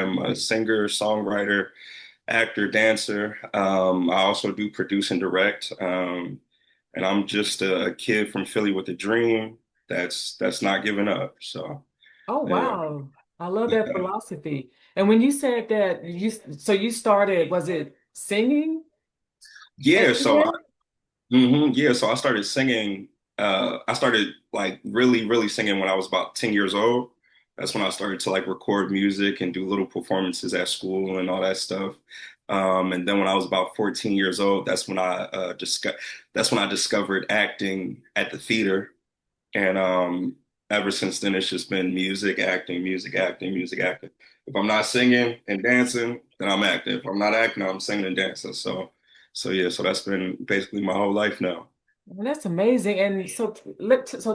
I'm a singer, songwriter, actor, dancer. I also do produce and direct. And I'm just a kid from Philly with a dream that's not giving up. So Oh, yeah. wow. I love that philosophy. And when you said that so you started, was it singing at Yeah, the so beginning? yeah, so I started singing. I started like really singing when I was about 10 years old. That's when I started to like record music and do little performances at school and all that stuff. And then when I was about 14 years old, that's when I discovered acting at the theater. And ever since then, it's just been music, acting, music, acting, music, acting. If I'm not singing and dancing, then I'm acting. If I'm not acting, I'm singing and dancing. So yeah, so that's been basically my whole life now. Well, that's amazing. And so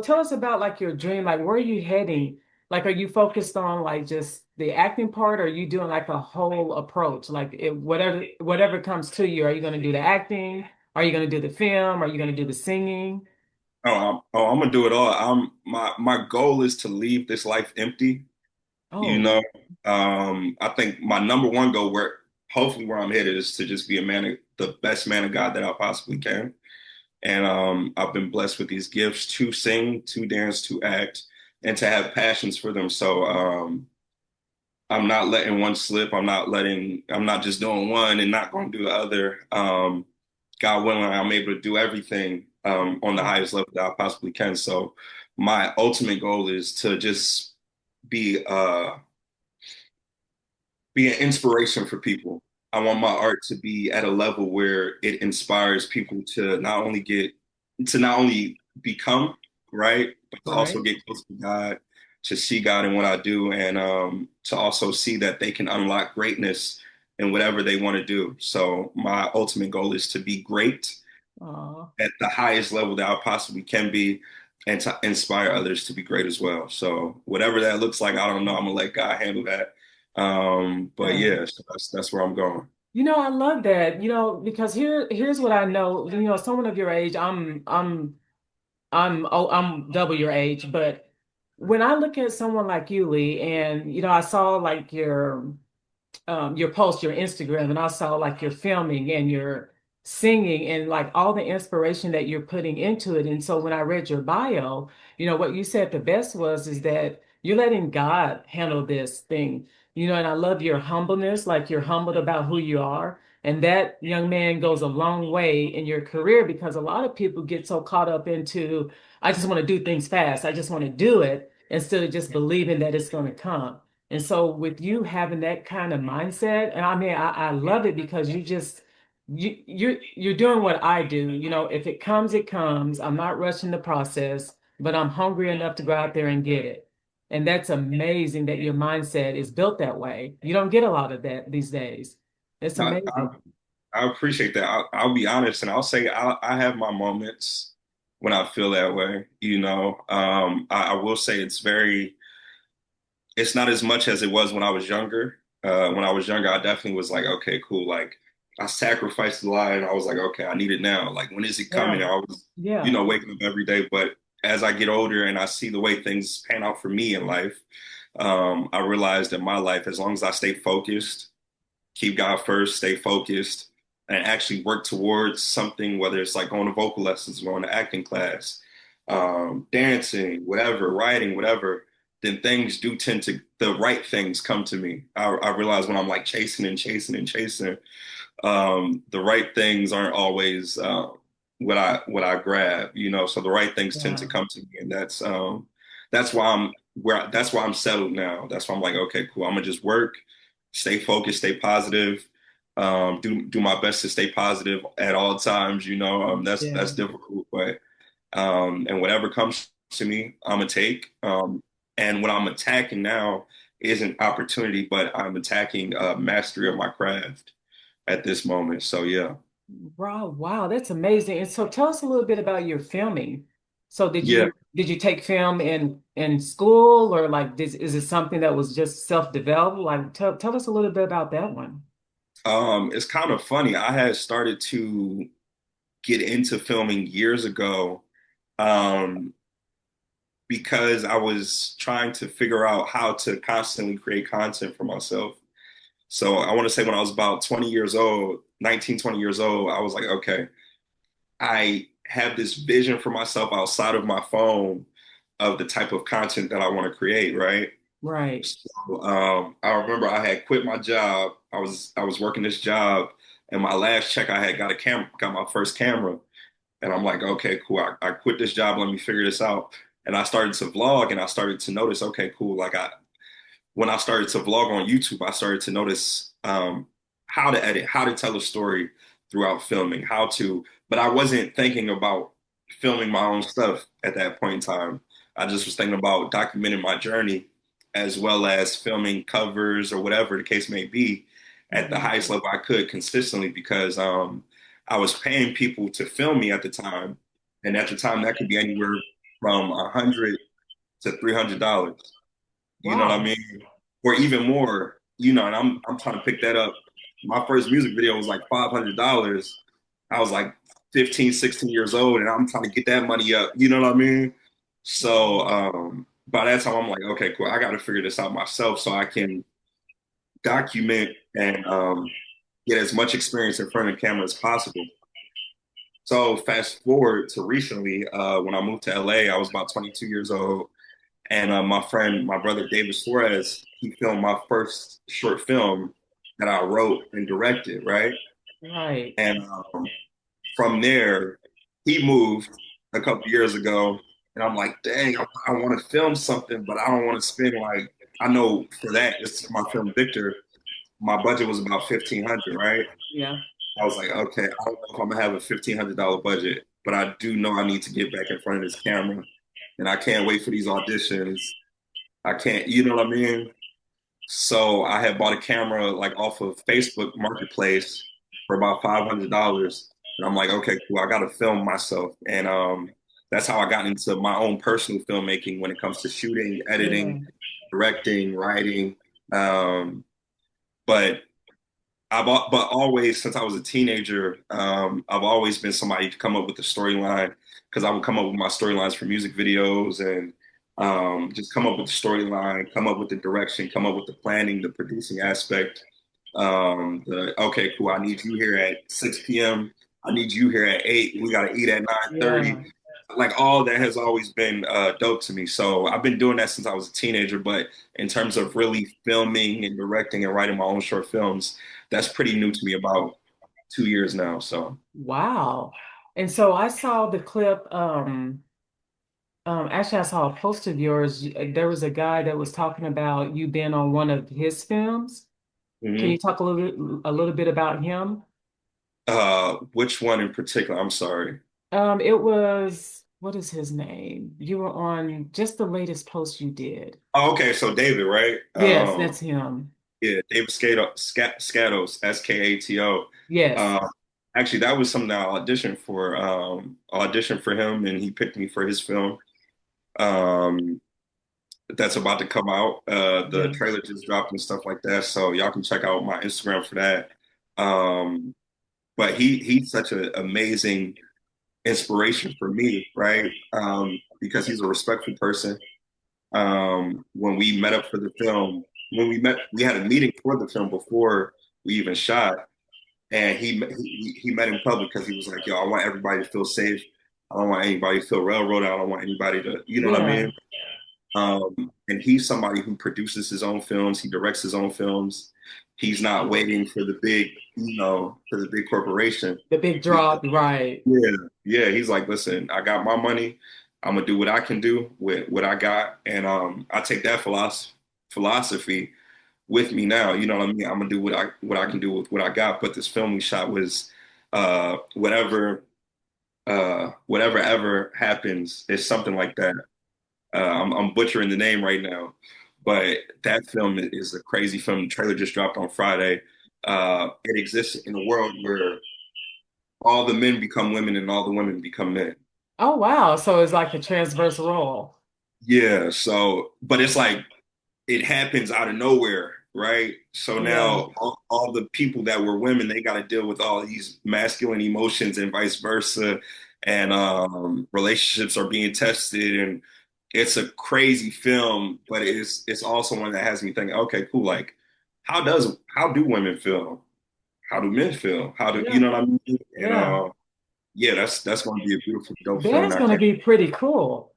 tell us about like your dream, like where are you heading? Like, are you focused on like just the acting part, or are you doing like a whole approach? Like whatever comes to you, are you going to do the acting? Are you going to do the film? Are you going to do the singing? I'm gonna do it all. My goal is to leave this life empty. You Oh, know, I think my number one goal, where hopefully where I'm headed, is to just be the best man of God that I possibly can. And I've been blessed with these gifts to sing, to dance, to act, and to have passions for them. So I'm not letting one slip. I'm not just doing one and not going to do the other. God willing, I'm able to do everything on the highest level that I possibly can. So my ultimate goal is to just be uh be an inspiration for people. I want my art to be at a level where it inspires people to not only become, right, but to also right. get close to God, to see God in what I do, and to also see that they can unlock greatness in whatever they want to do. So my ultimate goal is to be great Oh, at the highest level that I possibly can be, and to inspire others to be great as well. So whatever that looks like, I don't know. I'm gonna let God handle that. But yeah. yeah, so that's where I'm going. I love that, because here's what I know. Someone of your age, I'm double your age, but when I look at someone like you, Lee, and I saw like your post, your Instagram, and I saw like your filming and your singing and like all the inspiration that you're putting into it. And so when I read your bio, what you said the best was is that you're letting God handle this thing. And I love your humbleness, like you're humbled about who you are. And that young man goes a long way in your career because a lot of people get so caught up into, I just want to do things fast. I just want to do it instead of just believing that it's going to come. And so with you having that kind of mindset, and I mean, I love it because you're doing what I do. If it comes, it comes. I'm not rushing the process, but I'm hungry enough to go out there and get it. And that's amazing that your mindset is built that way. You don't get a lot of that these days. It's I, amazing. I, I appreciate that. I'll be honest, and I'll say I have my moments when I feel that way. I will say it's not as much as it was when I was younger. When I was younger, I definitely was like, okay, cool. Like I sacrificed a lot, and I was like, okay, I need it now. Like when is it coming? Yeah. I was, Yeah. waking up every day. But as I get older and I see the way things pan out for me in life, I realized that my life, as long as I stay focused, keep God first, stay focused, and actually work towards something, whether it's like going to vocal lessons, going to acting class, dancing, whatever, writing, whatever, then the right things come to me. I realize when I'm like chasing and chasing and chasing, the right things aren't always what I grab, so the right things tend to Yeah. come to me. And that's why I'm settled now. That's why I'm like, okay, cool. I'm gonna just work, stay focused, stay positive, do my best to stay positive at all times. That's Yeah. difficult, but and whatever comes to me, I'm gonna take. And what I'm attacking now isn't opportunity, but I'm attacking mastery of my craft at this moment. So yeah, Wow, wow, that's amazing. And so tell us a little bit about your filming. So yeah. did you take film in school, or like is it something that was just self-developed? Like tell us a little bit about that one. It's kind of funny. I had started to get into filming years ago, um, because I was trying to figure out how to constantly create content for myself. So I want to say when I was about 20 years old, 19, 20 years old, I was like, okay, I have this vision for myself outside of my phone of the type of content that I want to create, right? Right. So, I remember I had quit my job. I was working this job, and my last check I had got my first camera, and I'm like, okay, cool. I quit this job. Let me figure this out. And I started to vlog, and I started to notice, okay, cool. Like when I started to vlog on YouTube, I started to notice how to edit, how to tell a story throughout filming, but I wasn't thinking about filming my own stuff at that point in time. I just was thinking about documenting my journey as well as filming covers or whatever the case may be at the Mhm. highest level I could consistently because I was paying people to film me at the time. And at the time, that could be anywhere from $100 to $300. You know what I Wow. mean? Or even more, and I'm trying to pick that up. My first music video was like $500. I was like 15, 16 years old and I'm trying to get that money up. You know what I mean? So by that time I'm like, okay, cool. I got to figure this out myself so I can document and get as much experience in front of the camera as possible. So fast forward to recently, when I moved to LA, I was about 22 years old. And my brother David Suarez, he filmed my first short film that I wrote and directed, right? Right. And from there, he moved a couple years ago, and I'm like, dang, I want to film something, but I don't want to spend like I know for that it's my film Victor. My budget was about 1,500, right? Yeah. I was like, okay, I don't know if I'm gonna have a $1,500 budget, but I do know I need to get back in front of this camera, and I can't wait for these auditions. I can't, you know what I mean? So I had bought a camera like off of Facebook Marketplace for about $500. And I'm like, okay, cool, I gotta film myself. And that's how I got into my own personal filmmaking when it comes to shooting, Yeah. editing, directing, writing. Um, but but always since I was a teenager, I've always been somebody to come up with the storyline because I would come up with my storylines for music videos and just come up with the storyline, come up with the direction, come up with the planning, the producing aspect. Okay, cool. I need you here at 6 p.m. I need you here at 8. We got to eat at Yeah. 9:30. Like all that has always been dope to me. So I've been doing that since I was a teenager. But in terms of really filming and directing and writing my own short films, that's pretty new to me about 2 years now. So Wow. And so I saw the clip, actually I saw a post of yours. There was a guy that was talking about you being on one of his films. Can you mhm. talk a little bit about him? Which one in particular? I'm sorry. It was, what is his name? You were on just the latest post you did. Oh, okay, so David, right? Yes, that's him. Yeah, David Scatos, Skato. Yes. Um, actually, that was something I auditioned for him, and he picked me for his film. Um, that's about to come out. The Yeah. trailer just dropped and stuff like that, so y'all can check out my Instagram for that. Um, but he's such an amazing inspiration for me, right? Because he's a respectful person. When we met up for the film, we had a meeting for the film before we even shot, and he met in public because he was like, "Yo, I want everybody to feel safe. I don't want anybody to feel railroaded. I don't want anybody to, you know what I Yeah. mean?" And he's somebody who produces his own films. He directs his own films. He's not waiting for the big, for the big corporation. The big He's drop, right. yeah, yeah. He's like, listen, I got my money. I'm gonna do what I can do with what I got, and I take that philosophy with me now. You know what I mean? I'm gonna do what I can do with what I got. But this film we shot was whatever ever happens is something like that. I'm butchering the name right now, but that film is a crazy film. The trailer just dropped on Friday. It exists in a world where all the men become women and all the women become men. Oh, wow. So it's like a transverse role. Yeah, so but it's like it happens out of nowhere, right? So Yeah. now all the people that were women, they got to deal with all these masculine emotions and vice versa, and relationships are being tested, and it's a crazy film, but it's also one that has me thinking, okay, cool, like how do women feel? How do men feel? How do you Yeah, know what I mean? And yeah. yeah, that's going to be a beautiful, dope That film. is I going to can't. be pretty cool.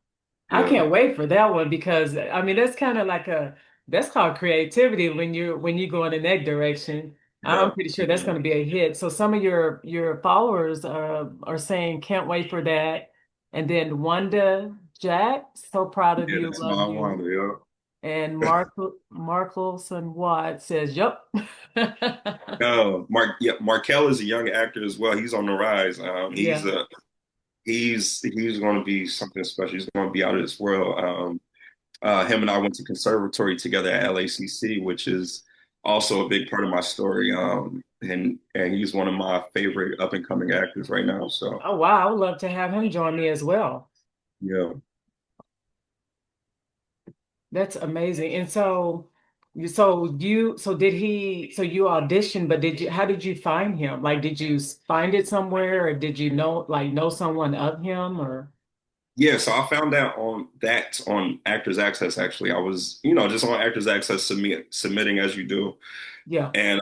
I Yeah, can't wait for that one because I mean that's kind of like a that's called creativity when you go in that direction. I'm yeah, pretty sure that's yeah, going to be a hit. So some of your followers are saying can't wait for that. And then Wanda Jack, so proud of yeah. you, That's love my you. one. And Markelson Watt says, "Yep." No, Markel is a young actor as well. He's on the rise. Yeah. He's going to be something special. He's going to be out of this world. Him and I went to conservatory together at LACC, which is also a big part of my story. And he's one of my favorite up and coming actors right now. So Oh wow, I would love to have him join me as well. yeah. That's amazing. And so did he, so you auditioned, but how did you find him? Like, did you find it somewhere or did you know someone of him or? Yeah, so I found out on Actors Access actually. I was, just on Actors Access submitting as you do. Yeah, And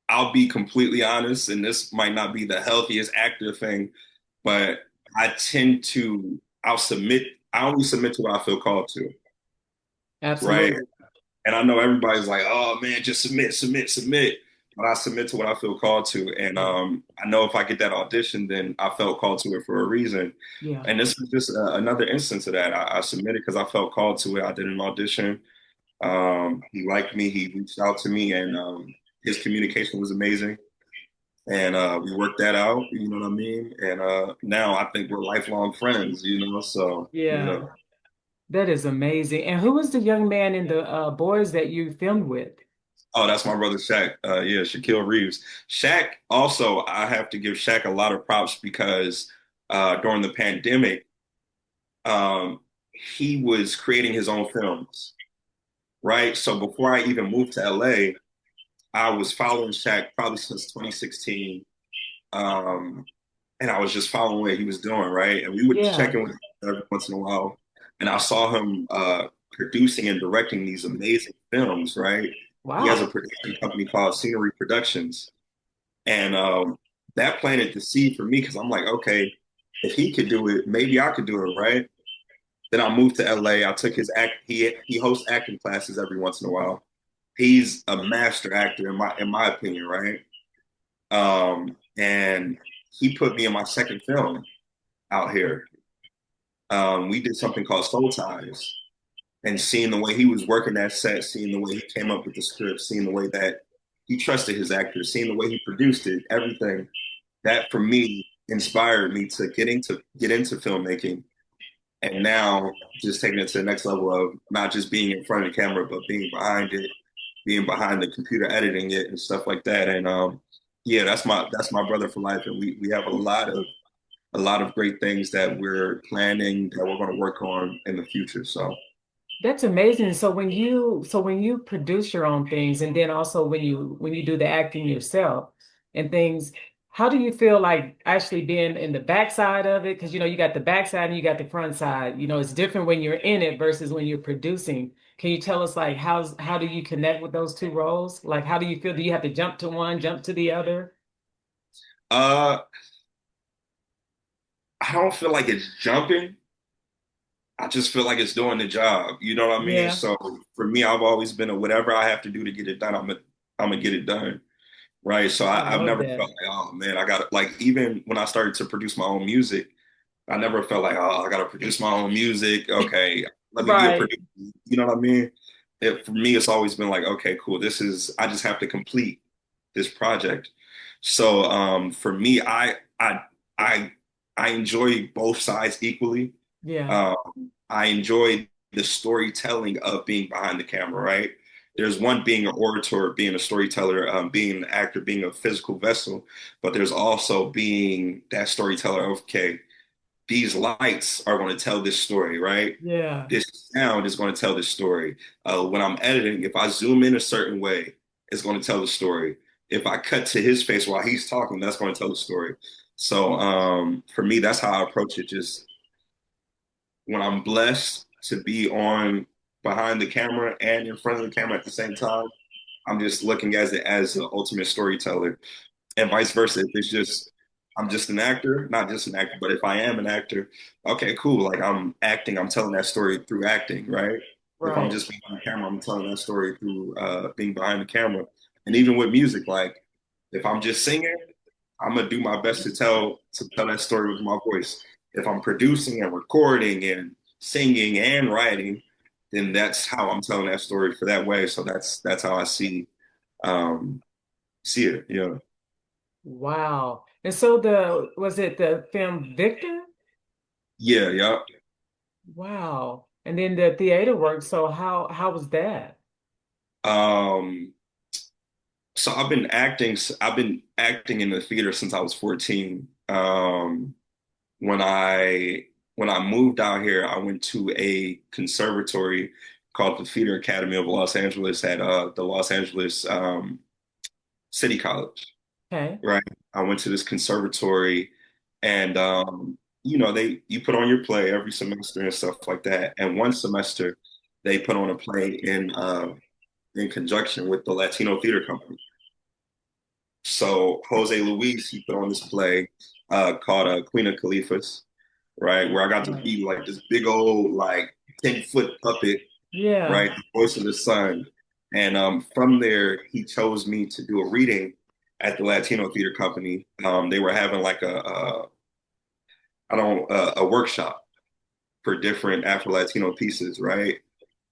I'll be completely honest, and this might not be the healthiest actor thing, but I only submit to what I feel called to, right? absolutely. And I know everybody's like, oh man, just submit, submit, submit. But I submit to what I feel called to. And Yeah, I know if I get that audition, then I felt called to it for a reason. yeah. And this was just another instance of that. I submitted because I felt called to it. I did an audition. He liked me. He reached out to me, and his communication was amazing. And we worked that out. You know what I mean? And now I think we're lifelong friends. So Yeah. That is amazing. And who was the young man in the boys that you filmed with? Oh, that's my brother Shaq. Yeah, Shaquille Reeves. Shaq also, I have to give Shaq a lot of props because during the pandemic, um, he was creating his own films, right? So before I even moved to LA, I was following Shaq probably since 2016. Um, and I was just following what he was doing, right? And we would check Yeah. in with him every once in a while. And I saw him producing and directing these amazing films, right? He has a Wow. production company called Scenery Productions. And that planted the seed for me because I'm like, okay, if he could do it, maybe I could do it, right? Then I moved to LA. I took his act. He hosts acting classes every once in a while. He's a master actor in my opinion, right? And he put me in my second film out here. We did something called Soul Ties, and seeing the way he was working that set, seeing the way he came up with the script, seeing the way that he trusted his actors, seeing the way he produced it, everything that for me inspired me to get into filmmaking. And now just taking it to the next level of not just being in front of the camera, but being behind it, being behind the computer editing it and stuff like that. And yeah, that's my brother for life. And we have a lot of great things that we're planning that we're going to work on in the future. So That's amazing. So when you produce your own things and then also when you do the acting yourself and things, how do you feel like actually being in the backside of it? Because you got the backside and you got the front side. It's different when you're in it versus when you're producing. Can you tell us like how do you connect with those two roles? Like how do you feel? Do you have to jump to one, jump to the other? uh, I don't feel like it's jumping. I just feel like it's doing the job. You know what I mean? Yeah, So for me, I've always been a whatever I have to do to get it done, I'm gonna get it done. Right. So I I've love never felt that. like, oh man, I got to like even when I started to produce my own music, I never felt like, oh, I got to produce my own music. Okay, let me be a Right. producer. You know what I mean? For me, it's always been like, okay, cool. I just have to complete this project. So for me, I I enjoy both sides equally. Yeah. Um, I enjoy the storytelling of being behind the camera, right? There's one being an orator, being a storyteller, being an actor, being a physical vessel, but there's also being that storyteller of, okay, these lights are going to tell this story, right? Yeah. This sound is going to tell this story. When I'm editing, if I zoom in a certain way, it's going to tell the story. If I cut to his face while he's talking, that's going to tell the story. So for me, that's how I approach it. Just when I'm blessed to be on behind the camera and in front of the camera at the same time, I'm just looking as it as an ultimate storyteller, and vice versa. If it's just I'm just an actor, not just an actor, but if I am an actor, okay, cool. Like I'm acting, I'm telling that story through acting, right? If I'm Right. just behind the camera, I'm telling that story through being behind the camera. And even with music, like if I'm just singing, I'm gonna do my best to tell that story with my voice. If I'm producing and recording and singing and writing, then that's how I'm telling that story for that way. So that's how I um see it. Yeah. Wow. And so the was it the film Victor? Yeah, yeah. Wow. And then the theater work. So how was that? Um so I've been acting in the theater since I was 14. When I when I moved out here, I went to a conservatory called the Theater Academy of Los Angeles at the Los Angeles City College, Okay. right? I went to this conservatory and they you put on your play every semester and stuff like that. And one semester they put on a play in conjunction with the Latino Theater Company. So Jose Luis, he put on this play called Queen of Caliphas, right? Where I got to Right. be like this big old like 10-foot puppet, Yeah. right? The voice of the sun. And from there, he chose me to do a reading at the Latino Theater Company. They were having like I don't a workshop for different Afro Latino pieces, right?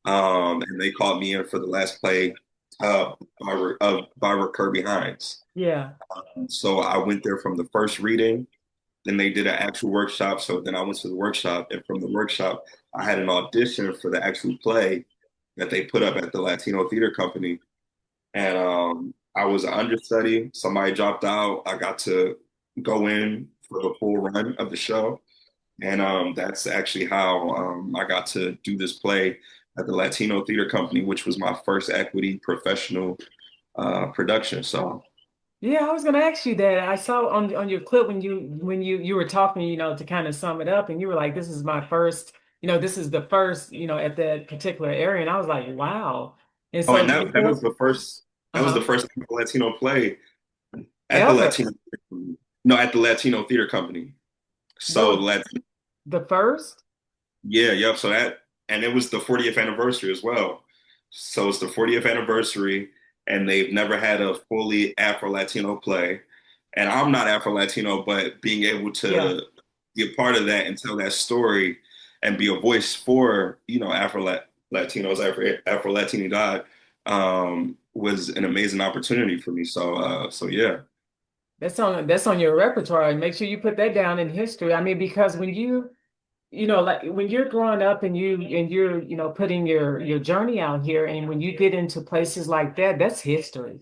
And they called me in for the last play by Kirby Hines. Yeah. So I went there from the first reading. Then they did an actual workshop. So then I went to the workshop, and from the workshop, I had an audition for the actual play that they put up at the Latino Theater Company. And I was an understudy. Somebody dropped out. I got to go in for the full run of the show. And that's actually how I got to do this play at the Latino Theater Company, which was my first equity professional production. So, Yeah, I was gonna ask you that. I saw on your clip when you were talking, to kind of sum it up, and you were like, "This is my first, this is the first, at that particular area," and I was like, "Wow!" And oh, so and do you that feel, was the first uh-huh, Latino play at the ever Latino no at the Latino Theater Company. that So was let the first? yeah, yep. So that and it was the 40th anniversary as well. So it's the 40th anniversary, and they've never had a fully Afro Latino play. And I'm not Afro Latino, but being able Yeah, to be a part of that and tell that story and be a voice for Afro Latinos, Afro Latino God was an amazing opportunity for me. So yeah. that's on your repertoire. Make sure you put that down in history. I mean, because when like when you're growing up and you're putting your journey out here, and when you get into places like that, that's history.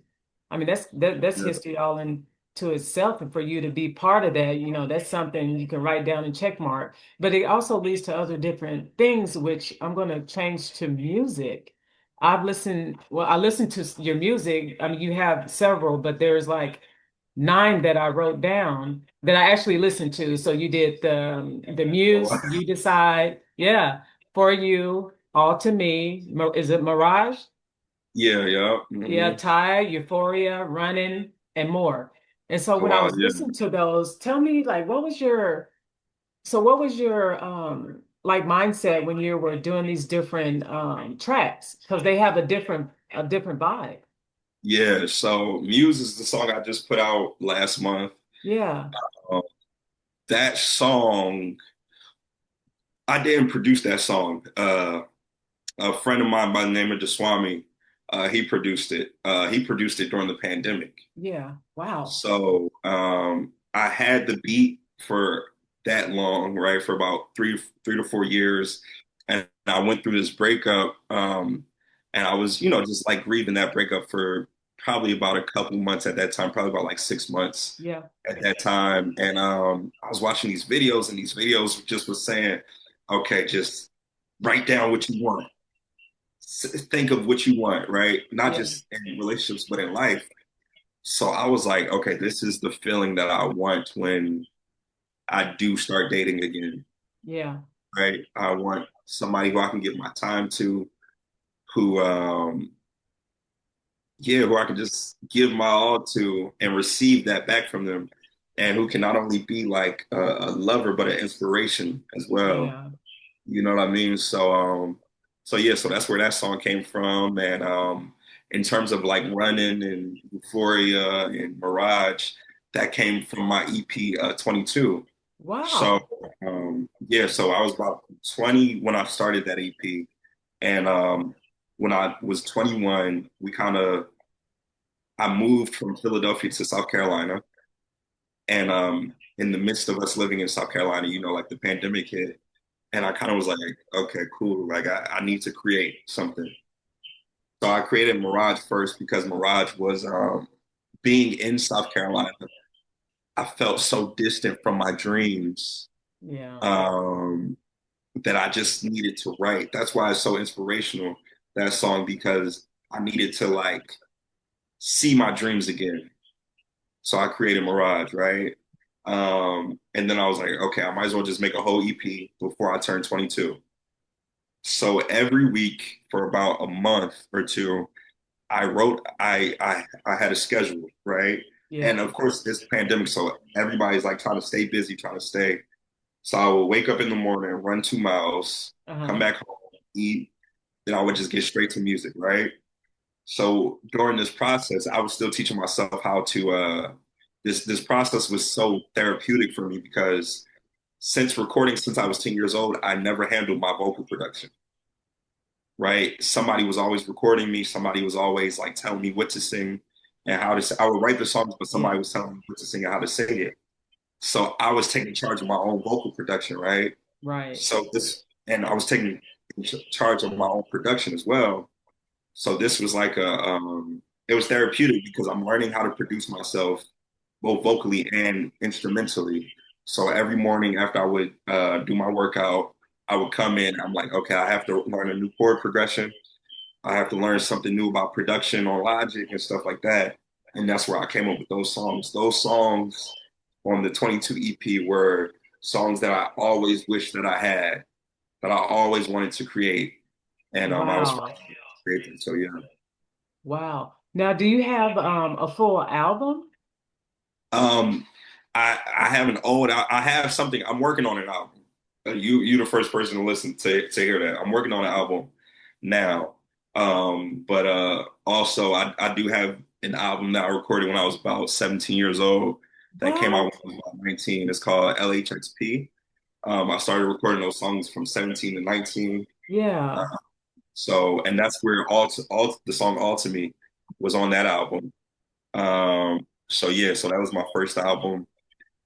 I mean, that's Yeah. history all into itself, and for you to be part of that, that's something you can write down and check mark. But it also leads to other different things, which I'm going to change to music. I listened to your music. I mean, you have several, but there's like nine that I wrote down that I actually listened to. So you did the Oh, Muse, You Decide, yeah, For You, All to Me. Is it Mirage? yeah, yeah. Yeah, Hmm. Tide, Euphoria, Running, and more. And so Oh, when I wow, was yeah. listening to those, tell me like what was your like mindset when you were doing these different tracks? Because they have a different vibe. Yeah, so Muse is the song I just put out last month. Yeah, Um, that song, I didn't produce that song. A friend of mine by the name of Daswami, he produced it. He produced it during the pandemic. yeah. Wow. So I had the beat for that long, right, for about 3 to 4 years, and I went through this breakup, and I was, just like grieving that breakup for probably about a couple months at that time, probably about like 6 months Yeah, at that time, and I was watching these videos, and these videos just was saying, okay, just write down what you want, think of what you want, right, not yeah, just in relationships but in life. So I was like, okay, this is the feeling that I want when I do start dating again, yeah. right? I want somebody who I can give my time to, who yeah, who I can just give my all to and receive that back from them, and who can not only be like a lover but an inspiration as well. Yeah. You know what I mean? So yeah, so that's where that song came from. And in terms of like running and Euphoria and Mirage, that came from my EP 22. So Wow. yeah, so I was about 20 when I started that EP, and when I was 21, I moved from Philadelphia to South Carolina, and in the midst of us living in South Carolina, like the pandemic hit. And I kind of was like, okay, cool. Like I need to create something. So I created Mirage first because Mirage was being in South Carolina. I felt so distant from my dreams Yeah. um, that I just needed to write. That's why it's so inspirational, that song, because I needed to like see my dreams again. So I created Mirage, right? And then I was like, okay, I might as well just make a whole EP before I turn 22. So every week for about a month or two, I had a schedule, right? And Yeah. of course, this pandemic, so everybody's like trying to stay busy, trying to stay. So I would wake up in the morning, run 2 miles, come Uh-huh. back home, eat, then I would just get straight to music, right? So during this process, I was still teaching myself how to this process was so therapeutic for me because since recording since I was 10 years old, I never handled my vocal production, right? Somebody was always recording me. Somebody was always like telling me what to sing and how to sing. I would write the songs, but somebody Yeah. was telling me what to sing and how to sing it. So I was taking charge of my own vocal production, right? Right. And I was taking charge of my own production as well. So this was like it was therapeutic because I'm learning how to produce myself both vocally and instrumentally. So every morning after I would do my workout, I would come in. I'm like, okay, I have to learn a new chord progression. I have to learn something new about production on Logic and stuff like that. And that's where I came up with those songs. Those songs on the 22 EP were songs that I always wished that I had, that I always wanted to create. And I was Wow. finally able to create them. So yeah. Wow. Now, do you have a full album? Um, I have an old. I have something. I'm working on an album. You the first person to listen to hear that. I'm working on an album now. But also I do have an album that I recorded when I was about 17 years old. That came out What? when I was about 19. It's called LHXP. I started recording those songs from 17 to 19. Uh, Yeah. and that's where all the song "All to Me" was on that album. So yeah, so that was my first album,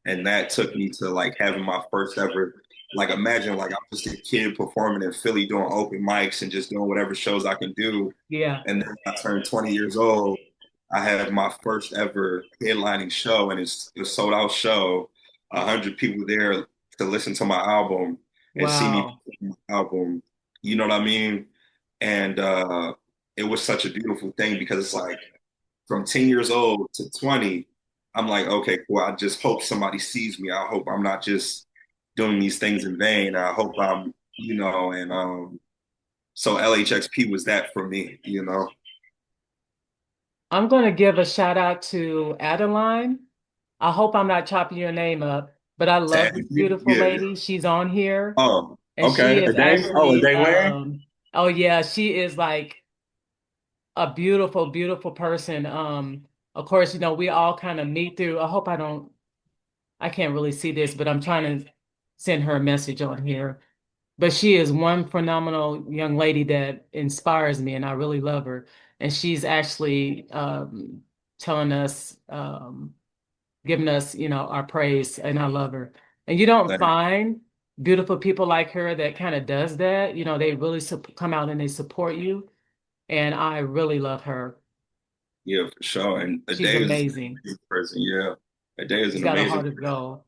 and that took me to like having my first ever, like imagine like I'm just a kid performing in Philly doing open mics and just doing whatever shows I can do. Yeah. And then I turned 20 years old. I had my first ever headlining show, and it's a sold out show. 100 people there to listen to my album and see me Wow. perform my album. You know what I mean? And it was such a beautiful thing because it's like from 10 years old to 20, I'm like, okay, cool. I just hope somebody sees me. I hope I'm not just doing these things in vain. I hope and so LHXP was that for me. I'm going to give a shout out to Adeline. I hope I'm not chopping your name up, but I love this beautiful Yeah. lady. She's on here, Oh, and she okay. A is day? Oh, a actually, day wearing? oh yeah, she is like a beautiful, beautiful person. Of course, we all kind of meet through. I can't really see this, but I'm trying to send her a message on here. But she is one phenomenal young lady that inspires me, and I really love her. And she's actually telling us, giving us, our praise, and I love her. And you don't Like, find beautiful people like her that kind of does that. They really come out and they support you, and I really love her. yeah, for sure. And a She's day is an amazing. amazing person. Yeah. A day is She's an got a amazing heart of person. gold.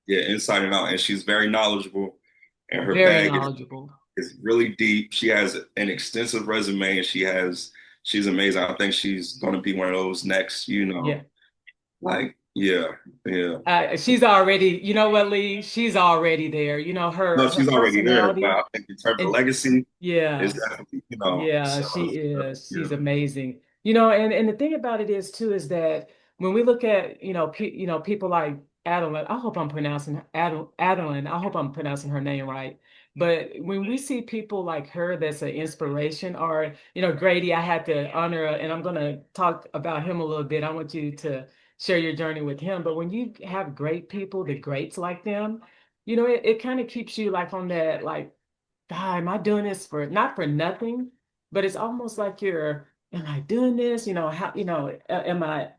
Yeah, inside and out. And she's very knowledgeable and her Very bag knowledgeable. is really deep. She has an extensive resume and she's amazing. I think she's gonna be one of those next, Yeah. like yeah, yeah. She's already, you know what, Lee? She's already there. No, Her she's already there, but personality I think in terms of and legacy, is yeah, definitely, yeah, so she is. yeah. She's amazing. And the thing about it is too is that when we look at, people like Adeline, I hope I'm pronouncing Adeline, I hope I'm pronouncing her name right. But when we see people like her that's an inspiration, or, Grady, I had to honor, and I'm gonna talk about him a little bit. I want you to share your journey with him. But when you have great people, the greats like them, it kind of keeps you like on that, like, God, am I doing this for not for nothing? But it's almost like am I doing this? How, am I,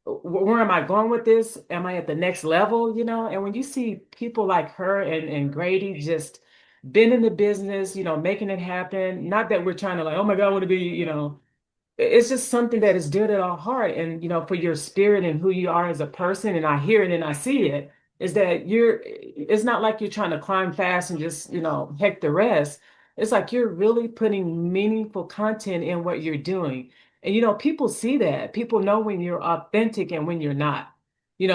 where am I going with this? Am I at the next level? And when you see people like her and Grady just been in the business, making it happen, not that we're trying to like, oh my God, I want to be, it's just something that is dear to our heart. And for your spirit and who you are as a person, and I hear it and I see it, is that it's not like you're trying to climb fast and just heck the rest. It's like you're really putting meaningful content in what you're doing. And people see that. People know when you're authentic and when you're not.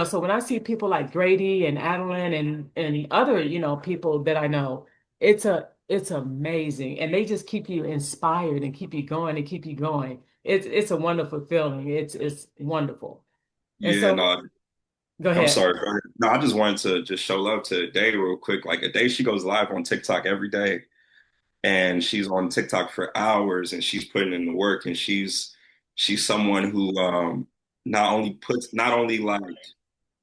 So when I see people like Grady and Adeline and other people that I know, it's amazing, and they just keep you inspired and keep you going and keep you going. It's a wonderful feeling. It's wonderful. And Yeah, so, no, go I'm ahead. sorry. Go ahead. No, I just wanted to just show love to Day real quick. Like a day she goes live on TikTok every day, and she's on TikTok for hours, and she's putting in the work, and she's someone who not only like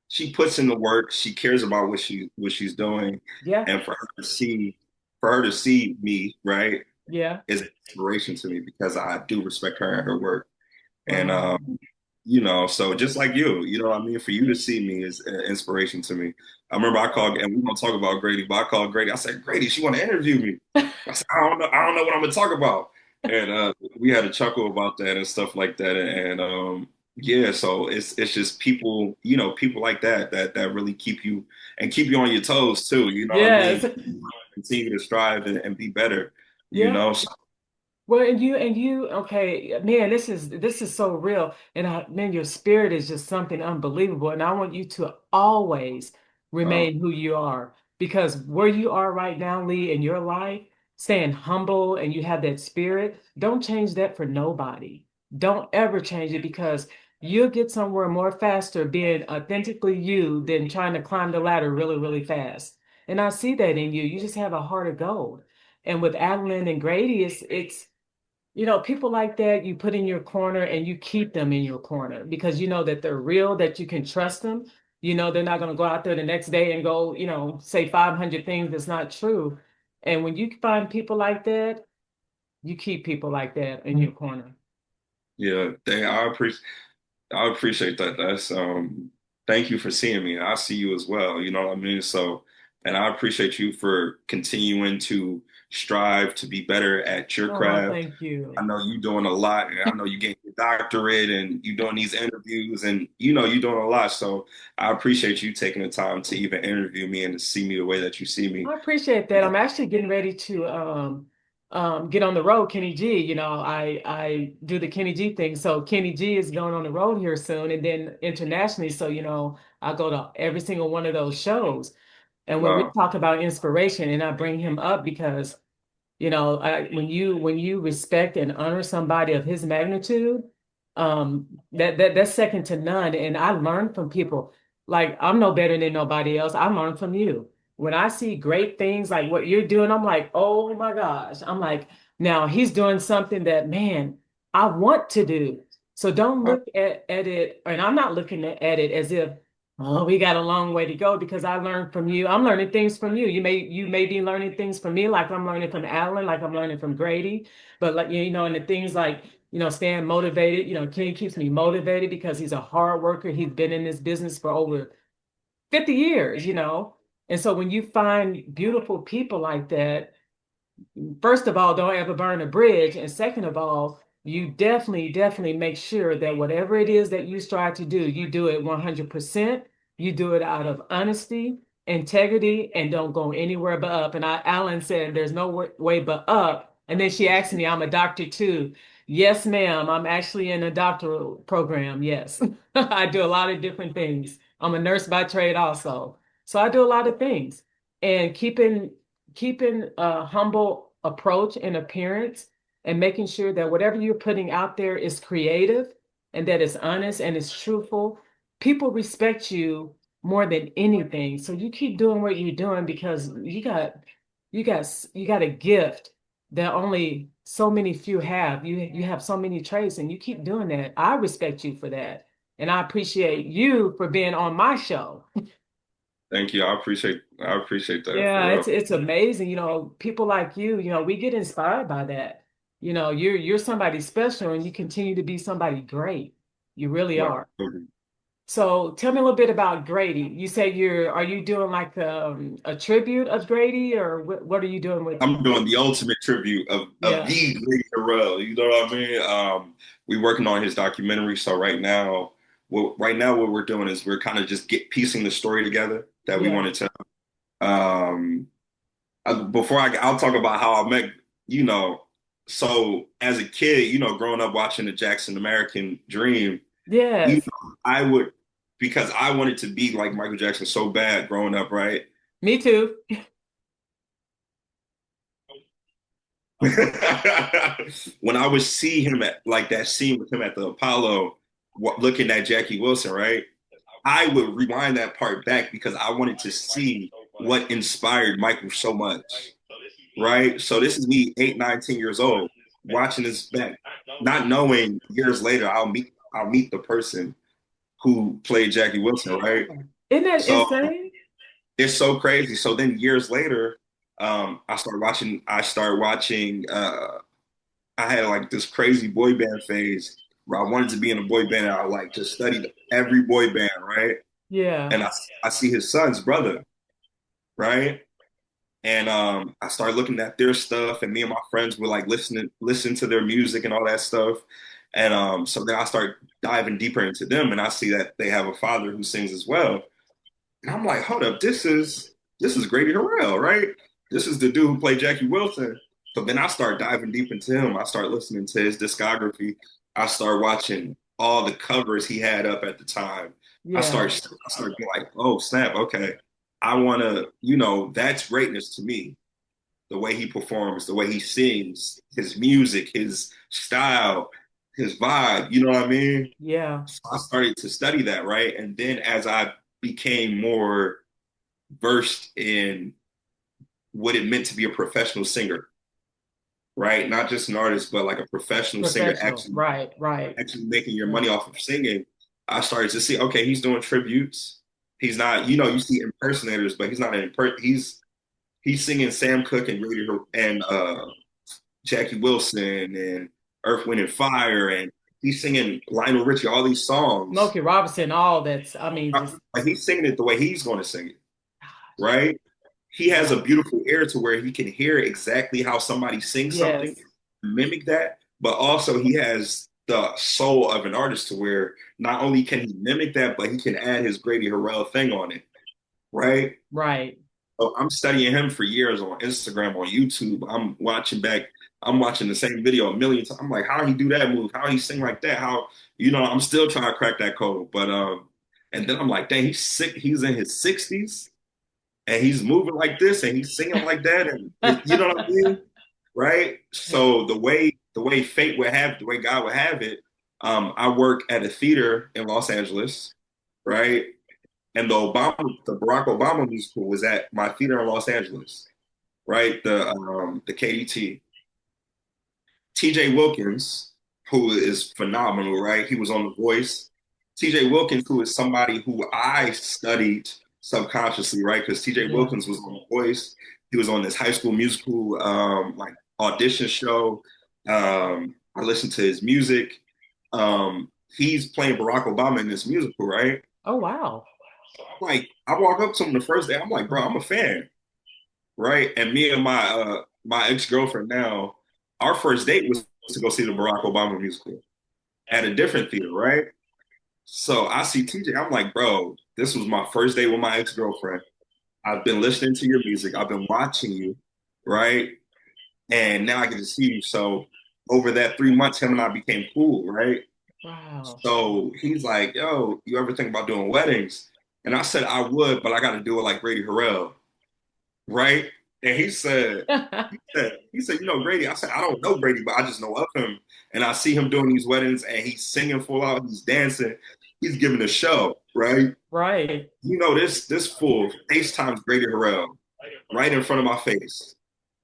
she puts in the work, she cares about what she's doing, Yeah, and for her to see me, right, yeah. is an inspiration to me because I do respect her and her work. And Wow. so just like you know what I mean? For you to see me is an inspiration to me. I remember I called, and we don't talk about Grady, but I called Grady. I said, Grady, she want to interview me. I said, I don't know what I'm gonna talk about. And we had a chuckle about that and stuff like that. And yeah, so it's just people, people like that really keep you on your toes too. You know what I mean? Yes. Continue to strive and be better. You Yeah. know, Well, okay, man, this is so real, and man, your spirit is just something unbelievable, and I want you to always so, remain who you are, because where you are right now, Lee, in your life, staying humble, and you have that spirit. Don't change that for nobody. Don't ever change it, because you'll get somewhere more faster being authentically you than trying to climb the ladder really, really fast. And I see that in you. You just have a heart of gold. And with Adeline and Grady, it's people like that you put in your corner and you keep them in your corner because you know that they're real, that you can trust them. They're not going to go out there the next day and go, say 500 things that's not true. And when you find people like that, you keep people like that in your corner. yeah, I appreciate that. That's thank you for seeing me. I see you as well, you know what I mean? So, and I appreciate you for continuing to strive to be better at your Oh, craft. thank you. I know you're doing a lot, and I know you're getting your doctorate and you're doing these interviews, and you're doing a lot. So I appreciate you taking the time to even interview me and to see me the way that you see me. I appreciate that. I'm actually getting ready to get on the road, Kenny G. I do the Kenny G thing. So Kenny G is going on the road here soon, and then internationally. So, I go to every single one of those shows. And when we Wow. talk about inspiration, and I bring him up because when you respect and honor somebody of his magnitude, that's second to none. And I learn from people. Like, I'm no better than nobody else. I learn from you. When I see great things like what you're doing, I'm like, oh my gosh. I'm like, now he's doing something that, man, I want to do. So don't Wow. look at it, and I'm not looking at it as if, oh, we got a long way to go, because I learned from you. I'm learning things from you. You may be learning things from me, like I'm learning from Alan, like I'm learning from Grady. But like, and the things like, staying motivated. Kenny keeps me motivated because he's a hard worker. He's been in this business for over 50 years. And so when you find beautiful people like that, first of all, don't ever burn a bridge. And second of all, you definitely, definitely make sure that whatever it is that you strive to do, you do it 100%. You do it out of honesty, integrity, and don't go anywhere but up. And Alan said, there's no way but up. And then she asked me, I'm a doctor too. Yes, ma'am. I'm actually in a doctoral program. Yes. I do a lot of different things. I'm a nurse by trade also. So I do a lot of things. And keeping a humble approach and appearance and making sure that whatever you're putting out there is creative and that it's honest and it's truthful, people respect you more than anything. So you keep doing what you're doing because you got a gift that only so many few have. You have so many traits and you keep doing that. I respect you for that. And I appreciate you for being on my show. Thank you. I appreciate that for Yeah, real. it's amazing. People like you, we get inspired by that. You're somebody special and you continue to be somebody great. You really Well, are. So tell me a little bit about Grady. You say are you doing like a tribute of Grady or what are you doing with? I'm doing the ultimate tribute of Yeah. the Grady Harrell. You know what I mean? We working on his documentary. So right now, what we're doing is we're kind of just piecing the story together that we Yeah. want to tell. Um, I'll talk about how I met. You know, so as a kid, growing up watching the Jackson American Dream, Yes. I would because I wanted to be like Michael Jackson so bad growing up, right? Me too. When I would see him at like that scene with him at the Apollo, looking at Jackie Wilson, right? I would rewind that part back because I wanted to see what inspired Michael so much, right? So this is me, 8, 9, 10 years old, watching this back, not knowing years later I'll meet the person who played Jackie Wilson, right? Isn't that So insane? it's so crazy. So then years later, I started watching. I had like this crazy boy band phase where I wanted to be in a boy band. And I like just studied every boy band, right? Yeah. And I see his son's brother, right? And I started looking at their stuff, and me and my friends were like listen to their music and all that stuff. And so then I start diving deeper into them, and I see that they have a father who sings as well. And I'm like, hold up, this is Grady Harrell, right? This is the dude who played Jackie Wilson. So then I start diving deep into him. I start listening to his discography. I start watching all the covers he had up at the time. Yeah. I start being like, oh snap, okay. I wanna, that's greatness to me. The way he performs, the way he sings, his music, his style, his vibe, you know what I mean? Yeah. So I started to study that, right? And then as I became more versed in what it meant to be a professional singer, right? Not just an artist, but like a professional singer Professional. Right. Right. actually making your Yeah. money off of singing. I started to see, okay, he's doing tributes. He's not, you see impersonators, but he's not he's singing Sam Cooke and Jackie Wilson and Earth, Wind and Fire, and he's singing Lionel Richie, all these songs. Smokey Robinson, all that's, I mean, just, Like he's singing it the way he's going to sing it, right? He has a yeah. beautiful ear to where he can hear exactly how somebody sings something, Yes. mimic that, but also he has the soul of an artist to where not only can he mimic that, but he can add his Grady Harrell thing on it, right? Right. So I'm studying him for years on Instagram, on YouTube. I'm watching the same video a million times. I'm like, how he do that move? How he sing like that? How, I'm still trying to crack that code. But and then I'm like, dang, he's sick. He's in his 60s and he's moving like this and he's singing like that. And you know what I mean? Right? So the way fate would have, the way God would have it, I work at a theater in Los Angeles, right? And the Barack Obama musical was at my theater in Los Angeles, right? The KDT. TJ Wilkins, who is phenomenal, right? He was on The Voice. TJ Wilkins, who is somebody who I studied subconsciously, right? Because TJ Yeah. Wilkins was on The Voice. He was on this High School Musical like audition show. I listened to his music. He's playing Barack Obama in this musical, right? Oh, wow. Like I walk up to him the first day, I'm like, bro, I'm a fan, right? And me and my ex-girlfriend now, our first date was to go see the Barack Obama musical at a different theater, right? So I see TJ, I'm like, bro, this was my first date with my ex-girlfriend. I've been listening to your music, I've been watching you, right? And now I get to see you. So over that 3 months, him and I became cool, right? Wow. So he's like, yo, you ever think about doing weddings? And I said I would, but I got to do it like Grady Harrell, right? And he said, you know, Grady. I said, I don't know Grady, but I just know of him. And I see him doing these weddings and he's singing full out, he's dancing, he's giving a show, right? Right. You know, this fool FaceTimes Grady Harrell right in front of my face.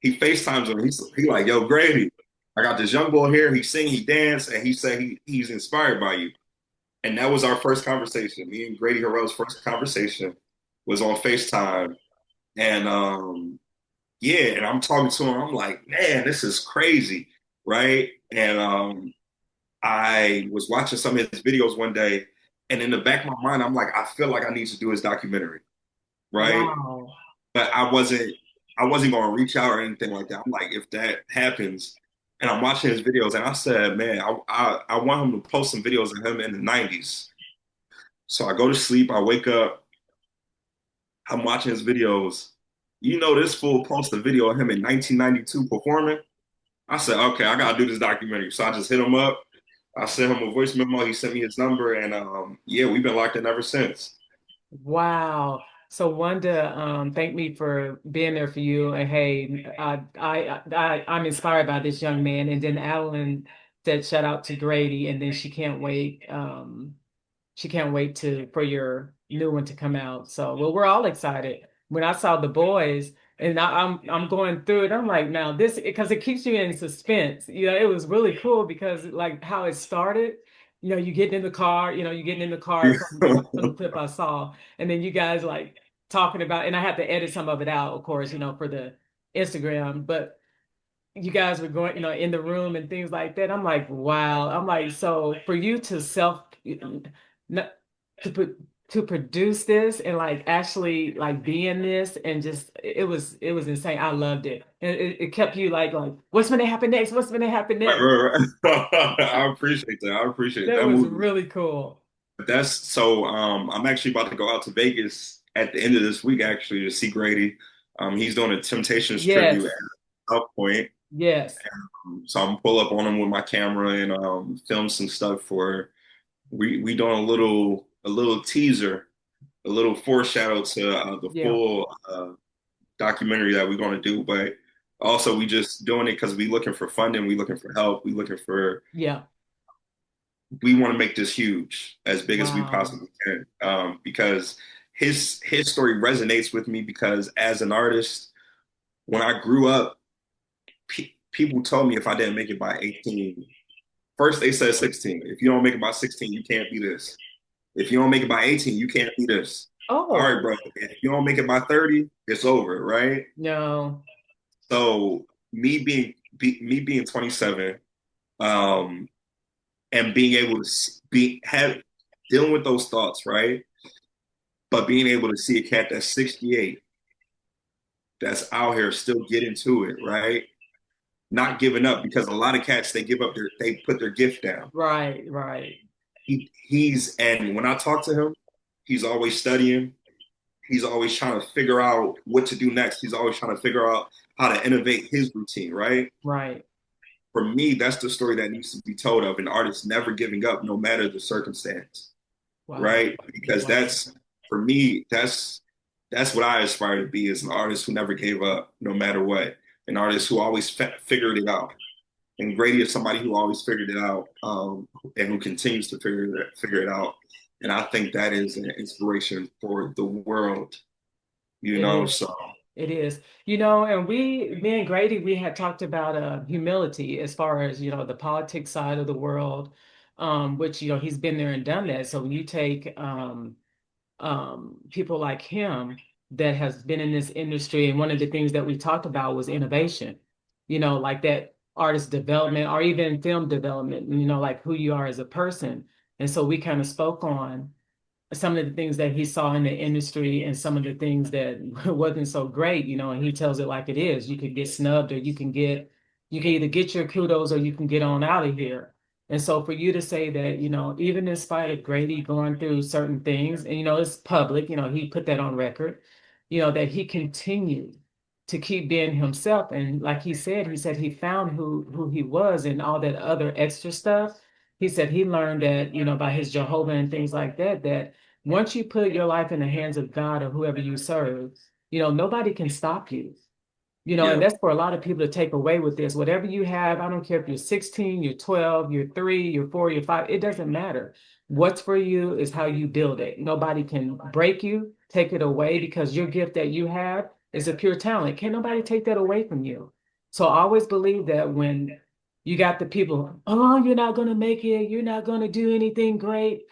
He FaceTimes him. He like, yo, Grady, I got this young boy here. He sing, he dance, and he said he's inspired by you. And that was our first conversation. Me and Grady Harrell's first conversation was on FaceTime. And yeah, and I'm talking to him. I'm like, man, this is crazy, right? And I was watching some of his videos one day, and in the back of my mind, I'm like, I feel like I need to do his documentary, right? Wow. But I wasn't going to reach out or anything like that. I'm like, if that happens, and I'm watching his videos, and I said, man, I want him to post some videos of him in the '90s. So I go to sleep, I wake up, I'm watching his videos. You know, this fool posted a video of him in 1992 performing. I said, okay, I gotta do this documentary. So I just hit him up. I sent him a voice memo. He sent me his number, and yeah, we've been locked in ever since. Wow. So Wanda, thank me for being there for you. And hey, I'm inspired by this young man. And then Adeline said shout out to Grady, and then she can't wait. She can't wait to for your new one to come out. So well, we're all excited. When I saw the boys, and I'm going through it, I'm like, now this because it keeps you in suspense. You know, it was really cool because like how it started. You know, you getting in the car. You know, you getting in the car from the clip I saw, and then you guys like talking about, and I had to edit some of it out, of course, you know, for the Instagram, but you guys were going, you know, in the room and things like that. I'm like, wow. I'm like, so for you to not, to put to produce this and like actually like be in this and just it was insane. I loved it. And it kept you like what's gonna happen next? What's gonna happen Right, next? right, right. I appreciate that. I appreciate That that was movie. really cool. That's so. I'm actually about to go out to Vegas at the end of this week, actually, to see Grady. He's doing a Temptations tribute Yes, at Up Point. yes, So I'm gonna pull up on him with my camera and film some stuff for. We doing a little teaser, a little foreshadow to the yeah, full documentary that we're gonna do. But also, we just doing it because we looking for funding, we looking for help, yeah. we want to make this huge, as big as we Wow. possibly can, because his story resonates with me because as an artist, when I grew up, people told me if I didn't make it by 18, first they said 16. If you don't make it by 16, you can't be this. If you don't make it by 18, you can't be this. All Oh, right, bro. If you don't make it by 30, it's over, right? no. So me being 27, um, and being able to be have dealing with those thoughts, right? But being able to see a cat that's 68 that's out here still getting to it, right? Not giving up because a lot of cats they put their gift down. Right, right. And when I talk to him, he's always studying. He's always trying to figure out what to do next. He's always trying to figure out how to innovate his routine, right? Right. For me, that's the story that needs to be told of an artist never giving up no matter the circumstance, Wow. right? Because Wow. that's for me, that's what I aspire to be is an artist who never gave up no matter what, an artist who always figured it out. And Grady is somebody who always figured it out, and who continues to figure it out. And I think that is an inspiration for the world, you It know. is. So It is. You know, and me and Grady, we had talked about humility as far as, you know, the politics side of the world, which, you know, he's been there and done that. So when you take people like him that has been in this industry, and one of the things that we talked about was innovation, you know, like that artist development or even film development, you know, like who you are as a person. And so we kind of spoke on some of the things that he saw in the industry and some of the things that wasn't so great, you know, and he tells it like it is. You could get snubbed or you can either get your kudos or you can get on out of here. And so for you to say that, you know, even in spite of Grady going through certain things, and you know, it's public, you know, he put that on record, you know, that he continued to keep being himself. And like he said he found who he was and all that other extra stuff. He said he learned that, you know, by his Jehovah and things like that, that once you put your life in the hands of God or whoever you serve, you know, nobody can stop you. And Yeah. that's for a lot of people to take away with this. Whatever you have, I don't care if you're 16, you're 12, you're 3, you're 4, you're 5, it doesn't matter. What's for you is how you build it. Nobody can break you, take it away because your gift that you have is a pure talent. Can't nobody take that away from you. So I always believe that when you got the people, oh, you're not going to make it, you're not going to do anything great.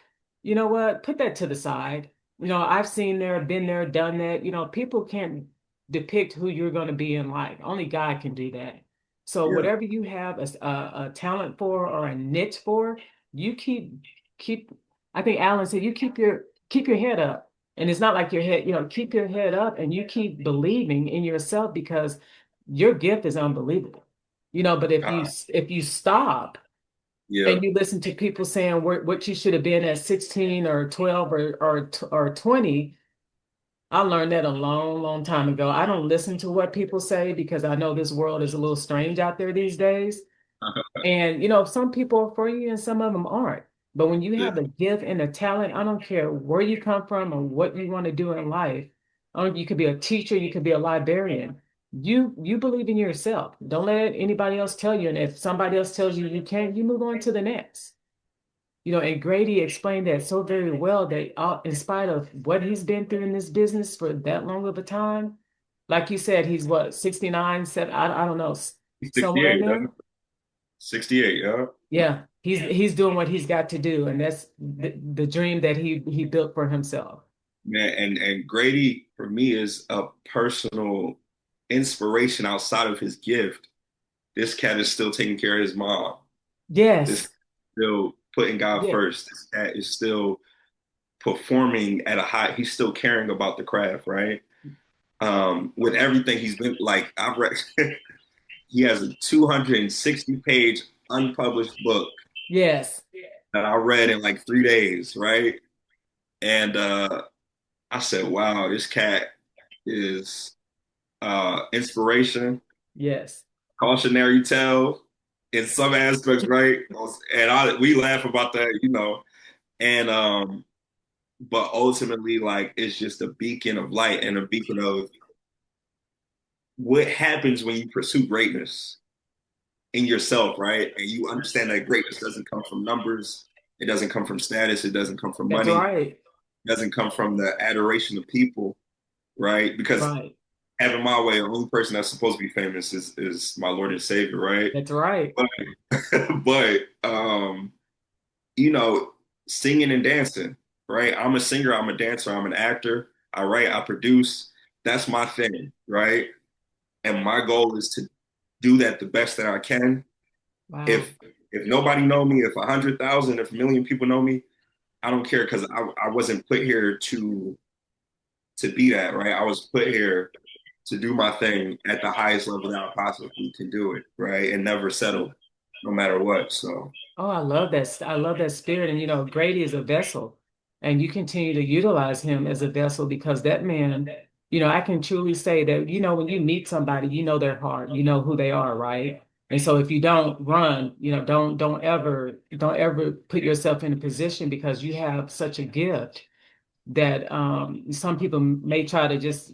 You know what? Put that to the side. I've seen there, been there, done that. People can't depict who you're going to be in life. Only God can do that. So Yeah. whatever you have a talent for or a niche for, you keep. I think Alan said you keep your head up, and it's not like your head. Keep your head up, and you keep believing in yourself because your gift is unbelievable. But if you Uh, if you stop yeah. and you listen to people saying what you should have been at 16 or 12 or 20, I learned that a long, long time ago. I don't listen to what people say because I know this world is a little strange out there these days. And some people are for you and some of them aren't. But when you Yeah. have a gift and a talent, I don't care where you come from or what you want to do in life. You could be a teacher, you could be a librarian. You believe in yourself. Don't let anybody else tell you. And if somebody else tells you you can't, you move on to the next. And Grady explained that so very well that in spite of what he's been through in this business for that long of a time, like you said, he's what, 69, seven, I don't know, somewhere in 68, there. 68, yeah. Yeah, he's doing what he's got to do, and that's the dream that he built for himself. Man, and Grady for me is a personal inspiration outside of his gift. This cat is still taking care of his mom. This cat Yes, is still putting God yeah, first. This cat is still performing at a high, he's still caring about the craft, right? With everything he's been like, I've read, he has a 260-page unpublished book yes, that I read in like 3 days, right? And I said, wow, this cat is inspiration, yes, cautionary tale in some aspects, right? And we laugh about that, and but ultimately, like, it's just a beacon of light and a beacon of what happens when you pursue greatness in yourself, right? And you understand that greatness doesn't come from numbers, it doesn't come from status, it doesn't come from that's money, right, it doesn't come from the adoration of people, right? Because right, having my way, the only person that's supposed to be famous is my Lord and Savior, right? that's right. But but you know, singing and dancing, right? I'm a singer, I'm a dancer, I'm an actor. I write, I produce. That's my thing, right? And my goal is to do that the best that I can. Wow. If nobody know me, if 100,000, if a million people know me, I don't care because I wasn't put here to be that, right? I was put here to do my thing at the highest level that I possibly can do it, right? And never settle, no matter what. So Oh, I love that. I love that spirit. And Grady is a vessel, and you continue to utilize him as a vessel because that man, I can truly say that, when you meet somebody, you know their heart, you know who they are, right? And so if you don't run, don't ever put yourself in a position because you have such a gift that some people may try to just,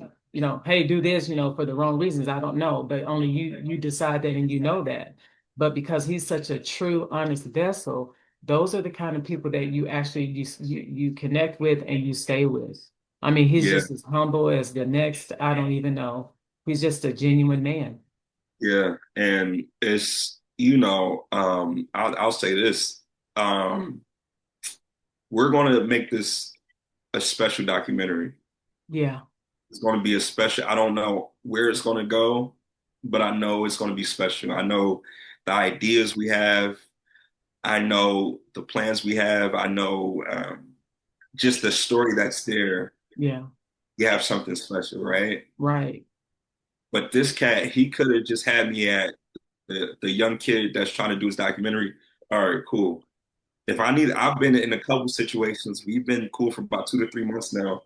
hey, do this, for the wrong reasons. I don't know, but only you decide that and you know that. But because he's such a true, honest vessel, those are the kind of people that you actually you connect with and you stay with. I mean, he's yeah, just as humble as the next. I don't even know. He's just a genuine man. yeah. And it's, I'll say this. Um, we're going to make this a special documentary. Yeah, It's going to be a special, I don't know where it's going to go, but I know it's going to be special. I know the ideas we have. I know the plans we have. I know just the story that's there. yeah, You have something special, right? right. But this cat, he could have just had me at the young kid that's trying to do his documentary. All right, cool. If I need, I've been in a couple situations. We've been cool for about 2 to 3 months now.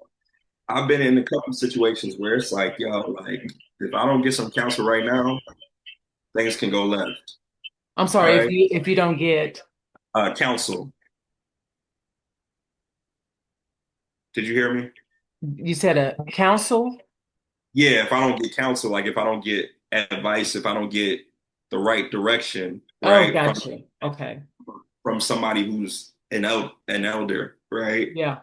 I've been in a couple situations where it's like, yo, like if I don't get some counsel right now, things can go left. I'm sorry if Right? you don't get. Counsel. Did you hear me? You said a counsel. Yeah, if I don't get counsel, like if I don't get advice if I don't get the right direction, Oh, right, gotcha. Okay. from somebody who's an elder, right, Yeah.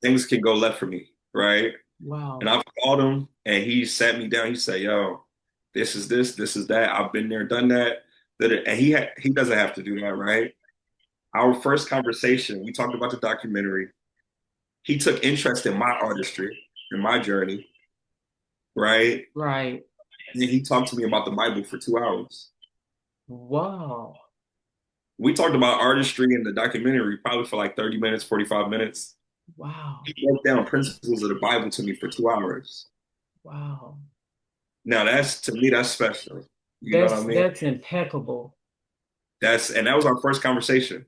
things can go left for me, right? And Wow. I've called him and he sat me down. He said, "Yo, this is this is that. I've been there, done that." And he doesn't have to do that, right? Our first conversation, we talked about the documentary. He took interest in my artistry, in my journey, right? Right. And he talked to me about the Bible for 2 hours. Wow. We talked about artistry in the documentary probably for like 30 minutes, 45 minutes. Wow. He broke down principles of the Bible to me for 2 hours. Wow. Now that's to me, that's special. You know what I mean? That's impeccable. And that was our first conversation.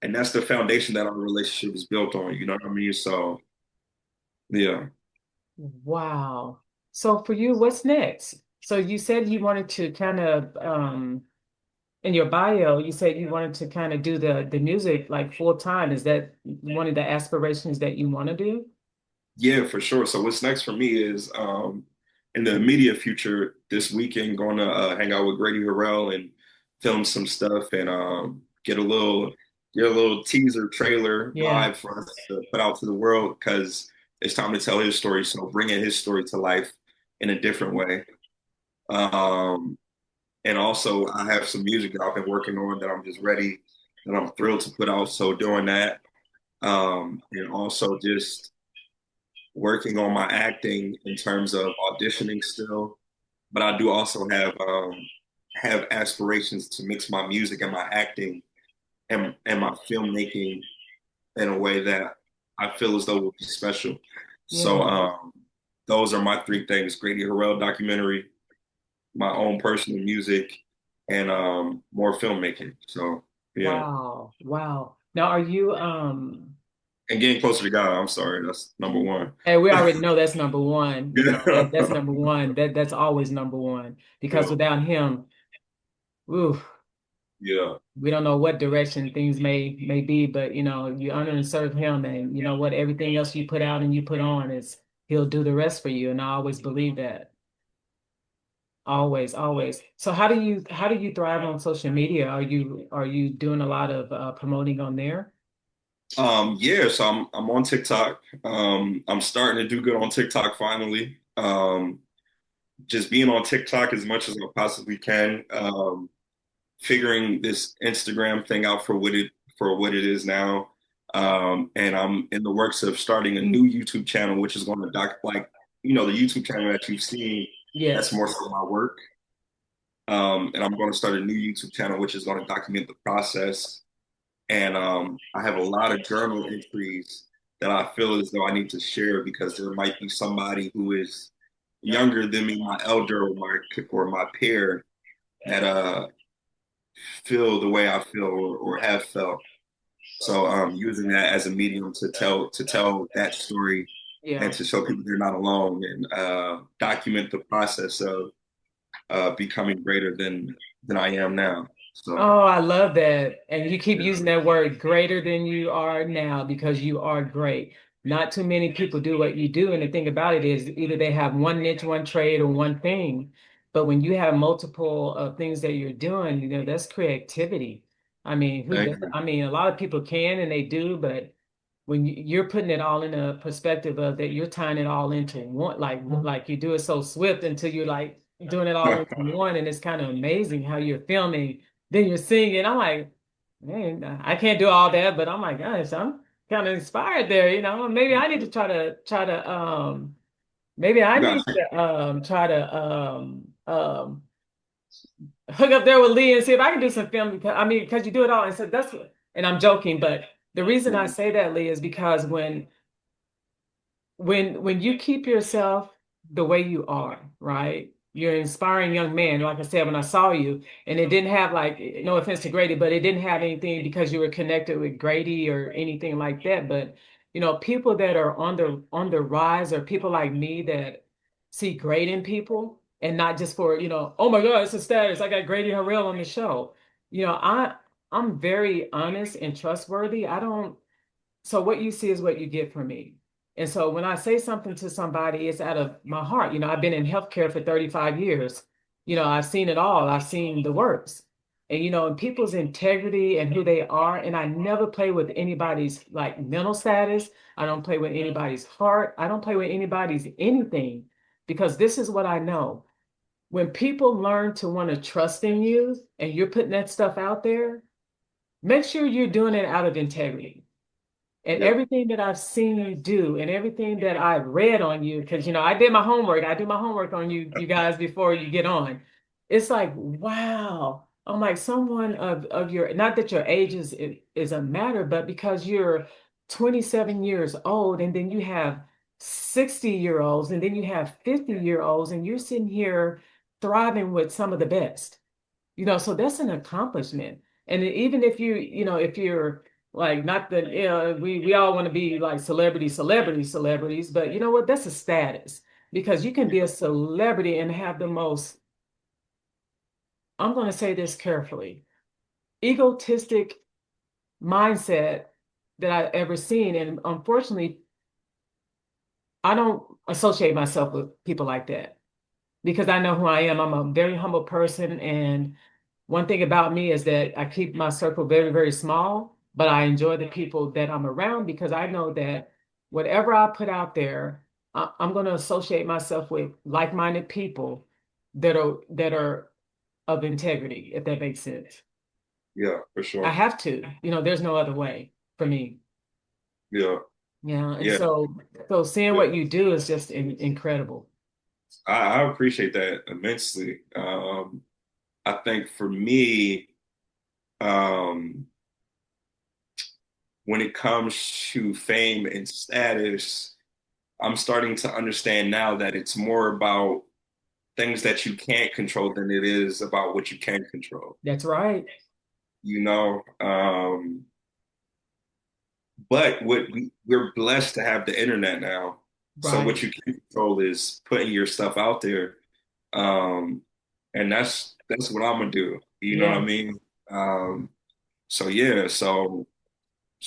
And that's the foundation that our relationship is built on. You know what I mean? So yeah. Wow. So for you, what's next? So you said you wanted to kind of in your bio, you said you wanted to kind of do the music like full time. Is that one of the aspirations that you want to do? Yeah, for sure. So what's next for me is in the immediate future, this weekend, going to hang out with Grady Harrell and film some stuff and get a little teaser trailer Yeah. live for us to put out to the world because it's time to tell his story. So bringing his story to life in a different way. Um, and also, I have some music that I've been working on that I'm just ready, that I'm thrilled to put out. So doing that, and also just working on my acting in terms of auditioning still, but I do also have aspirations to mix my music and my acting and my filmmaking in a way that I feel as though would be special. So Yeah. those are my three things: Grady Harrell documentary, my own personal music, and more filmmaking. So yeah, Wow. Wow. Now are you and getting closer to God. I'm sorry, that's number one. and we already know that's number one, you know, that's Yeah, number one. That's always number one because yeah, without him, ooh, yeah. we don't know what direction things may be, but you know, you honor and serve him, and you know what, everything else you put out and you put on is he'll do the rest for you. And I always believe that. Always, always. So how do you thrive on social media? Are you doing a lot of promoting on there? Yeah, so I'm on TikTok. I'm starting to do good on TikTok finally. Just being on TikTok as much as I possibly can. Figuring this Instagram thing out for what it is now. And I'm in the works of starting a new YouTube channel, which is going to the YouTube channel that you've seen. That's Yes. more so my work. And I'm going to start a new YouTube channel, which is going to document the process. And I have a lot of journal entries that I feel as though I need to share because there might be somebody who is younger than me, my elder or my peer that feel the way I feel or have felt. So using that as a medium to tell that story and Yeah. to show people they're not alone and document the process of becoming greater than I am now. So Oh, I love that. And you keep using that word greater than you are now because you are great. Not too many people do what you do. And the thing about it is either they have one niche, one trade, or one thing. But when you have multiple things that you're doing, you know, that's creativity. I mean, who thank does? you. I mean, a lot of people can and they do, but when you're putting it all in a perspective of that you're tying it all into one, like you do it so swift until you're like doing it all into one, and it's kind of amazing how you're filming, then you're singing. I'm like, man, I can't do all that, but I'm like, gosh, I'm kind of inspired there, you know. Maybe I need to try to maybe I You got need to try to hook up there with Lee and see if I can do some film because I mean because you do it all and so that's what, and I'm joking, but the reason I say that, Lee, is because when you keep yourself the way you are, right? You're an inspiring young man. Like I said, when I saw you, and it didn't have like, no offense to Grady, but it didn't have anything because you were connected with Grady or anything like that. But you know, people that are on the rise are people like me that see great in people and not just for, you know, oh my God, it's a status. I got Grady Harrell on the show. You know, I'm very honest and trustworthy. I don't so what you see is what you get from me. And so when I say something to somebody, it's out of my heart. You know, I've been in healthcare for 35 years. I've seen it all. I've seen the works. And and people's integrity and who they are. And I never play with anybody's like mental status. I don't play with anybody's heart. I don't play with anybody's anything because this is what I know. When people learn to want to trust in you and you're putting that stuff out there, make sure you're doing it out of integrity. And Yeah. everything that I've seen you do and everything that I've read on you, because I did my homework. I do my homework on you guys before you get on. It's like, wow. I'm like someone of your, not that your age is a matter, but because you're 27 years old and then you have 60-year-olds and then you have 50-year-olds and you're sitting here thriving with some of the best. So that's an accomplishment. And even if if you're like not that, we all want to be like celebrities, but you know what? That's a status because you can be a celebrity and have the most, I'm going to say this carefully, egotistic mindset that I've ever seen. And unfortunately, I don't associate myself with people like that because I know who I am. I'm a very humble person. And one thing about me is that I keep my circle very, very small, but I enjoy the people that I'm around because I know that whatever I put out there, I'm going to associate myself with like-minded people that are of integrity, if that makes sense. Yeah, for I sure. have to, there's no other way for me. Yeah. Yeah, and Yeah. so seeing Yeah. what you do is just incredible. I appreciate that immensely. I think for me, um, when it comes to fame and status, I'm starting to understand now that it's more about things that you can't control than it is about what you can control. That's right. You know, but we're blessed to have the internet now. So what Right. you can control is putting your stuff out there. Um, and that's what I'm gonna do. You know what I Yeah. mean? Um, so yeah, so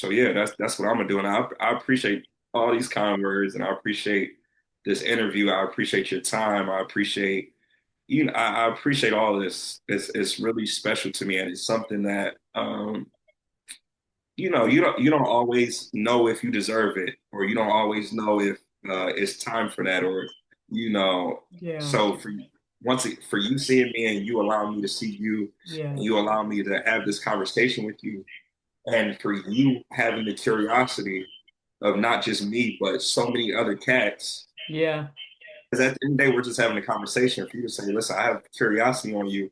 yeah, that's what I'm gonna do. And I appreciate all these kind words, and I appreciate this interview. I appreciate your time. I appreciate I appreciate all this. It's really special to me, and it's something that you don't always know if you deserve it, or you don't always know if it's time for that, or you know. Yeah. So for you seeing me and you allowing me to see you, Yeah. and you allow me to have this conversation with you, and for you having the curiosity of not just me but so many other cats. Yeah. Because at the end of the day, we're just having a conversation. For you to say, "Listen, I have curiosity on you.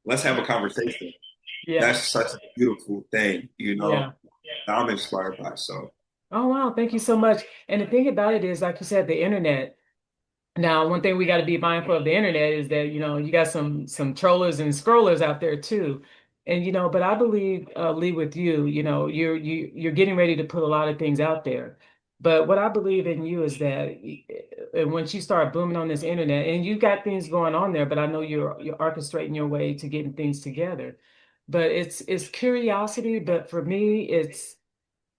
Let's have a conversation." Yeah. That's such a beautiful thing, Yeah. that I'm inspired by. So. Oh, wow. Thank you so much. And the thing about it is, like you said, the internet. Now, one thing we got to be mindful of the internet is that, you got some trollers and scrollers out there too. And, but I believe, Lee, with you, you're getting ready to put a lot of things out there. But what I believe in you is that once you start booming on this internet, and you got things going on there, but I know you're orchestrating your way to getting things together. But it's curiosity, but for me, it's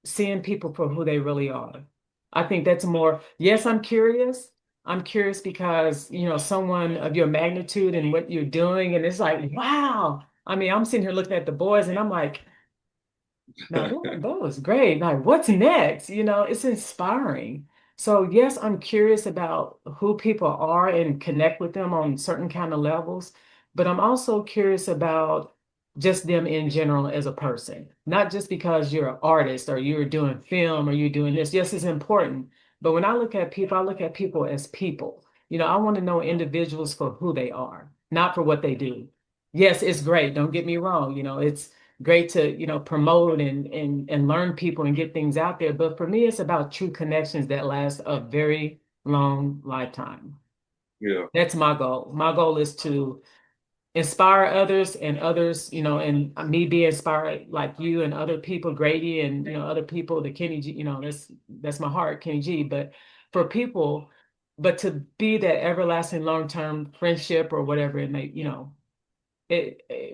seeing people for who they really are. I think that's more, yes, I'm curious. I'm curious because, someone of your magnitude and what you're doing, and it's like, wow. I mean, I'm sitting here looking at the boys and I'm like, now that was great. Like, what's next? It's inspiring. So yes, I'm curious about who people are and connect with them on certain kind of levels, but I'm also curious about just them in general as a person. Not just because you're an artist or you're doing film or you're doing this. Yes, it's important. But when I look at people, I look at people as people. I want to know individuals for who they are, not for what they do. Yes, it's great. Don't get me wrong. It's great to promote and learn people and get things out there, but for me it's about true connections that last a very long lifetime. Yeah, That's my goal is to inspire others and others, and me be inspired like you and other people, Grady and other people, the Kenny G, that's my heart, Kenny G. But for people, but to be that everlasting long-term friendship or whatever it may,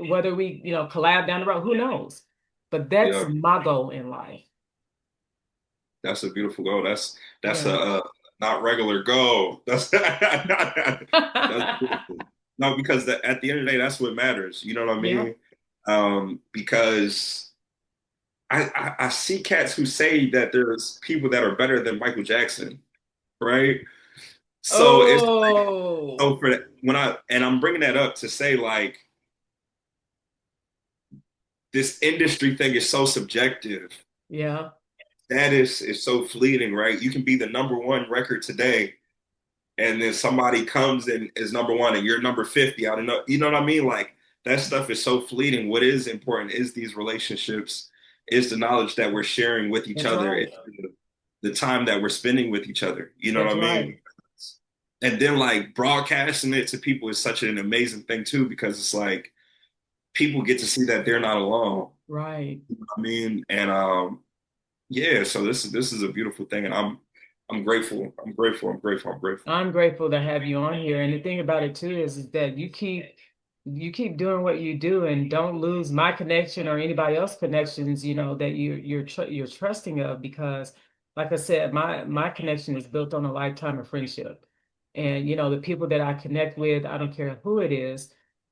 whether we collab down the road, who knows? But that's yeah. my goal in life. That's a beautiful goal. That's Yeah. a not regular goal. That's beautiful. No, because at the end of the day, that's what matters. You know what I Yeah. mean? Because I see cats who say that there's people that are better than Michael Jackson, right? So it's Oh, so for when I'm bringing that up to say like this industry thing is so subjective. yeah. Status is so fleeting, right? You can be the number one record today, and then somebody comes and is number one, and you're number 50. I don't know, you know what I mean? Like that stuff is so fleeting. What is important is these relationships, is the knowledge that we're sharing with each That's other, right. it's the time that we're spending with each other. You know what That's I mean? right. And then like broadcasting it to people is such an amazing thing too, because it's like people get to see that they're not alone. Right. You know what I mean? And yeah, so this is a beautiful thing, and I'm grateful. I'm grateful. I'm grateful. I'm grateful. I'm grateful to have you on here. And the thing about it too is that you keep doing what you do and don't lose my connection or anybody else connections, that you're trusting of because like I said, my connection is built on a lifetime of friendship. And the people that I connect with, I don't care who it is,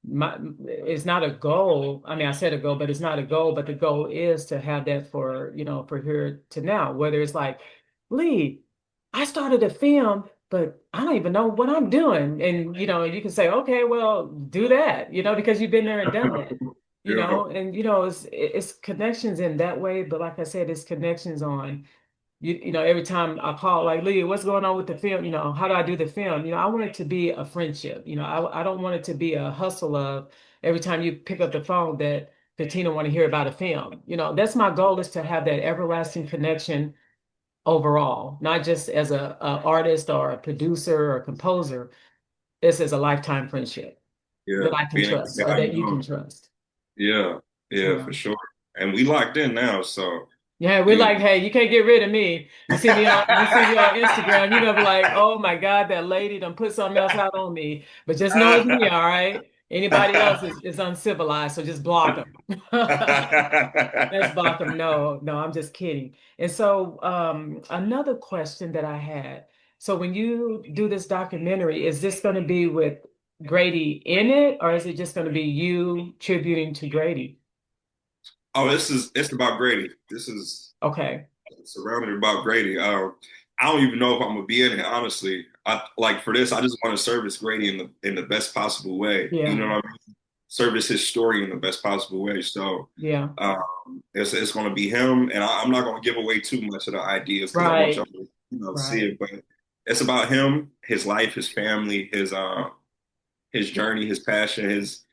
it's not a goal. I mean, I said a goal, but it's not a goal, but the goal is to have that for here to now, whether it's like, Lee, I started a film, but I don't even know what I'm doing. And you can say, okay, well, do that, because you've been there and done that, Yeah. and it's connections in that way. But like I said, it's connections on every time I call, like, Lee, what's going on with the film? How do I do the film? I want it to be a friendship. I don't want it to be a hustle of every time you pick up the phone that Katina want to hear about a film. That's my goal, is to have that everlasting connection overall, not just as a artist or a producer or a composer. This is a lifetime friendship Yeah. that I can Being able to trust say or how you that you can doing. trust. Yeah. Yeah, Yeah. for sure. And we locked in now, so Yeah, we're you like, hey, you can't get rid of me. You see me on Instagram, be like, oh my God, that lady done put something else out on me. But just know it's me, all right? Anybody else is uncivilized, so just block them. Let's block them. No, no, I'm just kidding. And so, another question that I had. So when you do this documentary, is this going to be with Grady in it, or is it just going to be you tributing to Grady? Oh, it's about Grady. This is Okay. surrounded about Grady. I don't even know if I'm gonna be in it, honestly. I like for this, I just want to service Grady in the best possible way. You know Yeah. what I mean? Service his story in the best possible way. So Yeah. it's going to be him, and I'm not going to give away too much of the ideas because I want y'all Right. to see Right. it. But it's about him, his life, his family, his journey, his passion. His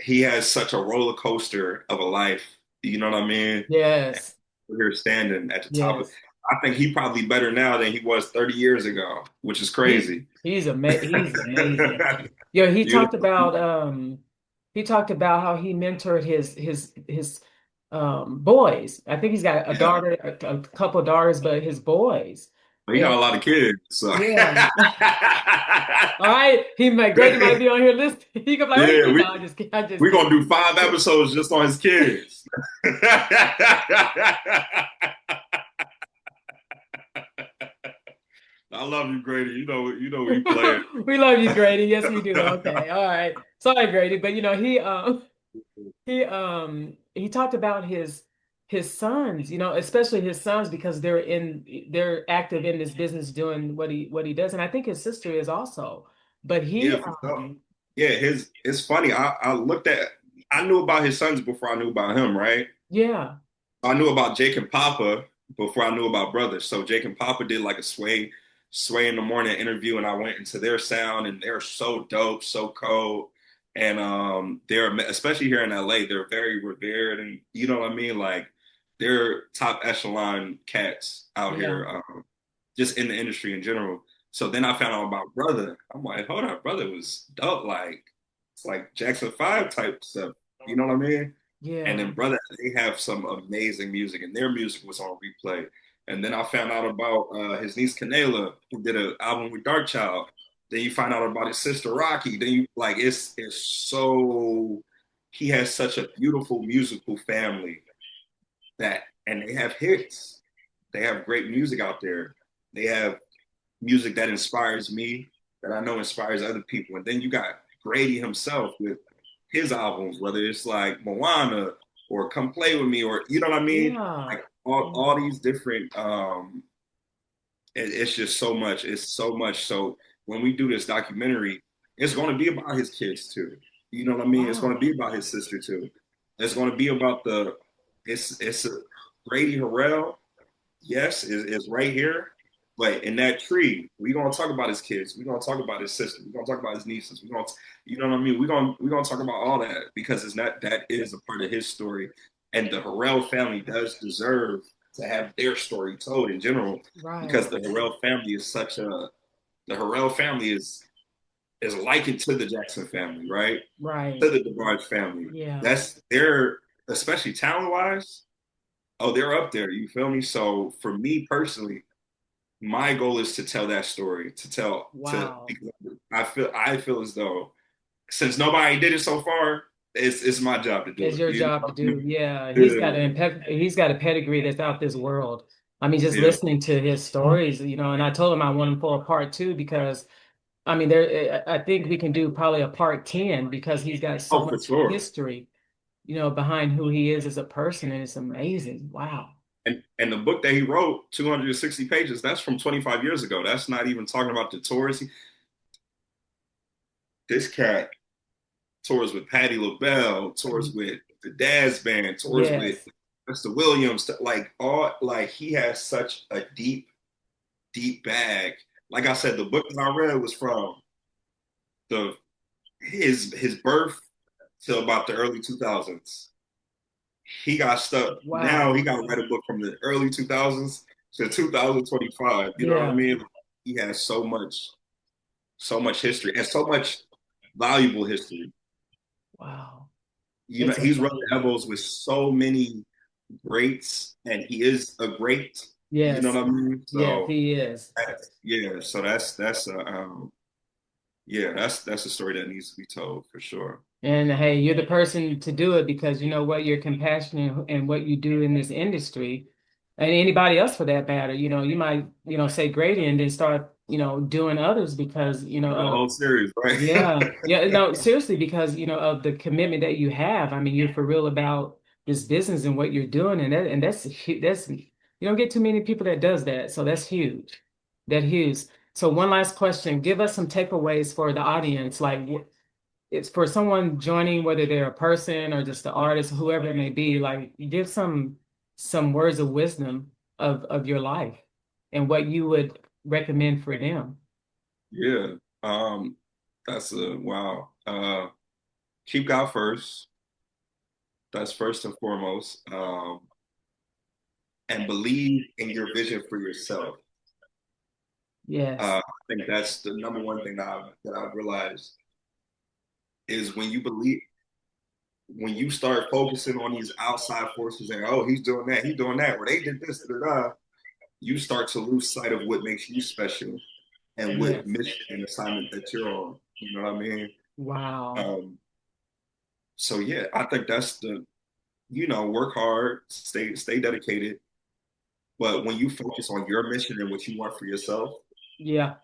He has such a roller coaster of a life. You know what I mean? And Yes. we're here standing at the top of. Yes. I think he probably better now than he was 30 years ago, which is crazy. He's amazing. Yeah, he You talked about how he mentored his boys. I think he's got a Yeah, daughter, a couple of daughters, but his boys. he got And a lot of kids. So yeah. All right. Grady might be on here listening. He could be like, what do you yeah, mean? No, I'm just we're gonna kidding. do 5 episodes just on his kids. I love you, Grady. You know we playing. We love you, Grady. Yes, we do. Okay. All right. Sorry, Grady, but he talked about his sons, especially his sons because they're active in this business doing what he does. And I think his sister is also. But Yeah, for sure. Yeah, his it's funny. I knew about his sons before I knew about him, right? yeah, I knew about Jake and Papa before I knew about Brothers. So Jake and Papa did like a Sway in the Morning interview, and I went into their sound, and they're so dope, so cold, and they're especially here in LA, they're very revered, and you know what I mean, like they're top echelon cats out yeah, here, just in the industry in general. So then I found out about Brother. I'm like, hold on, Brother was dope, like it's like Jackson 5 type stuff. You know what I mean? And yeah, then Brother, they have some amazing music, and their music was on replay. And then I found out about his niece Canela, who did an album with Dark Child. Then you find out about his sister Rocky. Then you like it's so he has such a beautiful musical family and they have hits. They have great music out there. They have music that inspires me, that I know inspires other people. And then you got Grady himself with his albums, whether it's like Moana or Come Play With Me, or you know what I mean? Yeah. Like Yeah. all these different it's just so much. It's so much. So when we do this documentary, it's going to be about his kids too. You know what I mean? It's going to Wow. be about his sister too. It's going to be about the. It's a Grady Harrell. Yes, is right here. But in that tree, we're gonna talk about his kids. We're gonna talk about his sister. We're gonna talk about his nieces. We're gonna, you know what I mean? We're gonna talk about all that because it's not that is a part of his story, and the Harrell family does deserve to have their story told in general because Right. the Harrell family is such a the Harrell family is likened to the Jackson family, right? To Right. the DeBarge family. Yeah. That's their especially talent wise. Oh, they're up there. You feel me? So for me personally, my goal is to tell that story, to tell to Wow. because I feel as though since nobody did it so far, it's my job to do It's it. your You know job to what I do. mean? Yeah. Yeah. He's got a pedigree that's out this world. I mean, just Yeah. listening to his stories, and I told him I want him for a part two because I mean I think we can do probably a part 10 because he's got so Oh, for much sure. history, behind who he is as a person, and it's amazing. Wow. And the book that he wrote, 260 pages, that's from 25 years ago. That's not even talking about the tours. This cat tours with Patti LaBelle, tours with the Daz Band, tours with Yes. Mr. Williams, like all like he has such a deep bag. Like I said, the book that I read was from the his birth till about the early 2000s. He got stuck. Now Wow. he got to write a book from the early 2000s to 2025. You know what I Yeah. mean? He has so much history and so much valuable history. Wow. You know, It's he's rubbed amazing. elbows with so many greats, and he is a great. You know Yes. what I mean? Yes, So he is. yeah, so that's a yeah, that's a story that needs to be told for sure. And hey, you're the person to do it because you know what, you're compassionate and what you do in this industry, and anybody else for that matter. You might, say Grady and then start, doing others because, The whole series, right? yeah, yeah, no, seriously, because of the commitment that you have. I mean, you're for real about this business and what you're doing, and that's you don't get too many people that does that, so that's huge. That huge. So one last question: give us some takeaways for the audience, like it's for someone joining, whether they're a person or just the artist, whoever it may be, like give some words of wisdom of your life and what you would recommend for them. Yeah. Um, that's a wow. Keep God first. That's first and foremost. And believe in your vision for yourself. Yes. I think that's the number one thing that I've realized is when you start focusing on these outside forces and oh he's doing that, or they did this, da, da, da, you start to lose sight of what makes you special and what Yes. mission and assignment that you're on. You know what I mean? Wow. Um, so yeah, I think that's the work hard, stay dedicated. But when you focus on your mission and what you want for yourself, Yeah,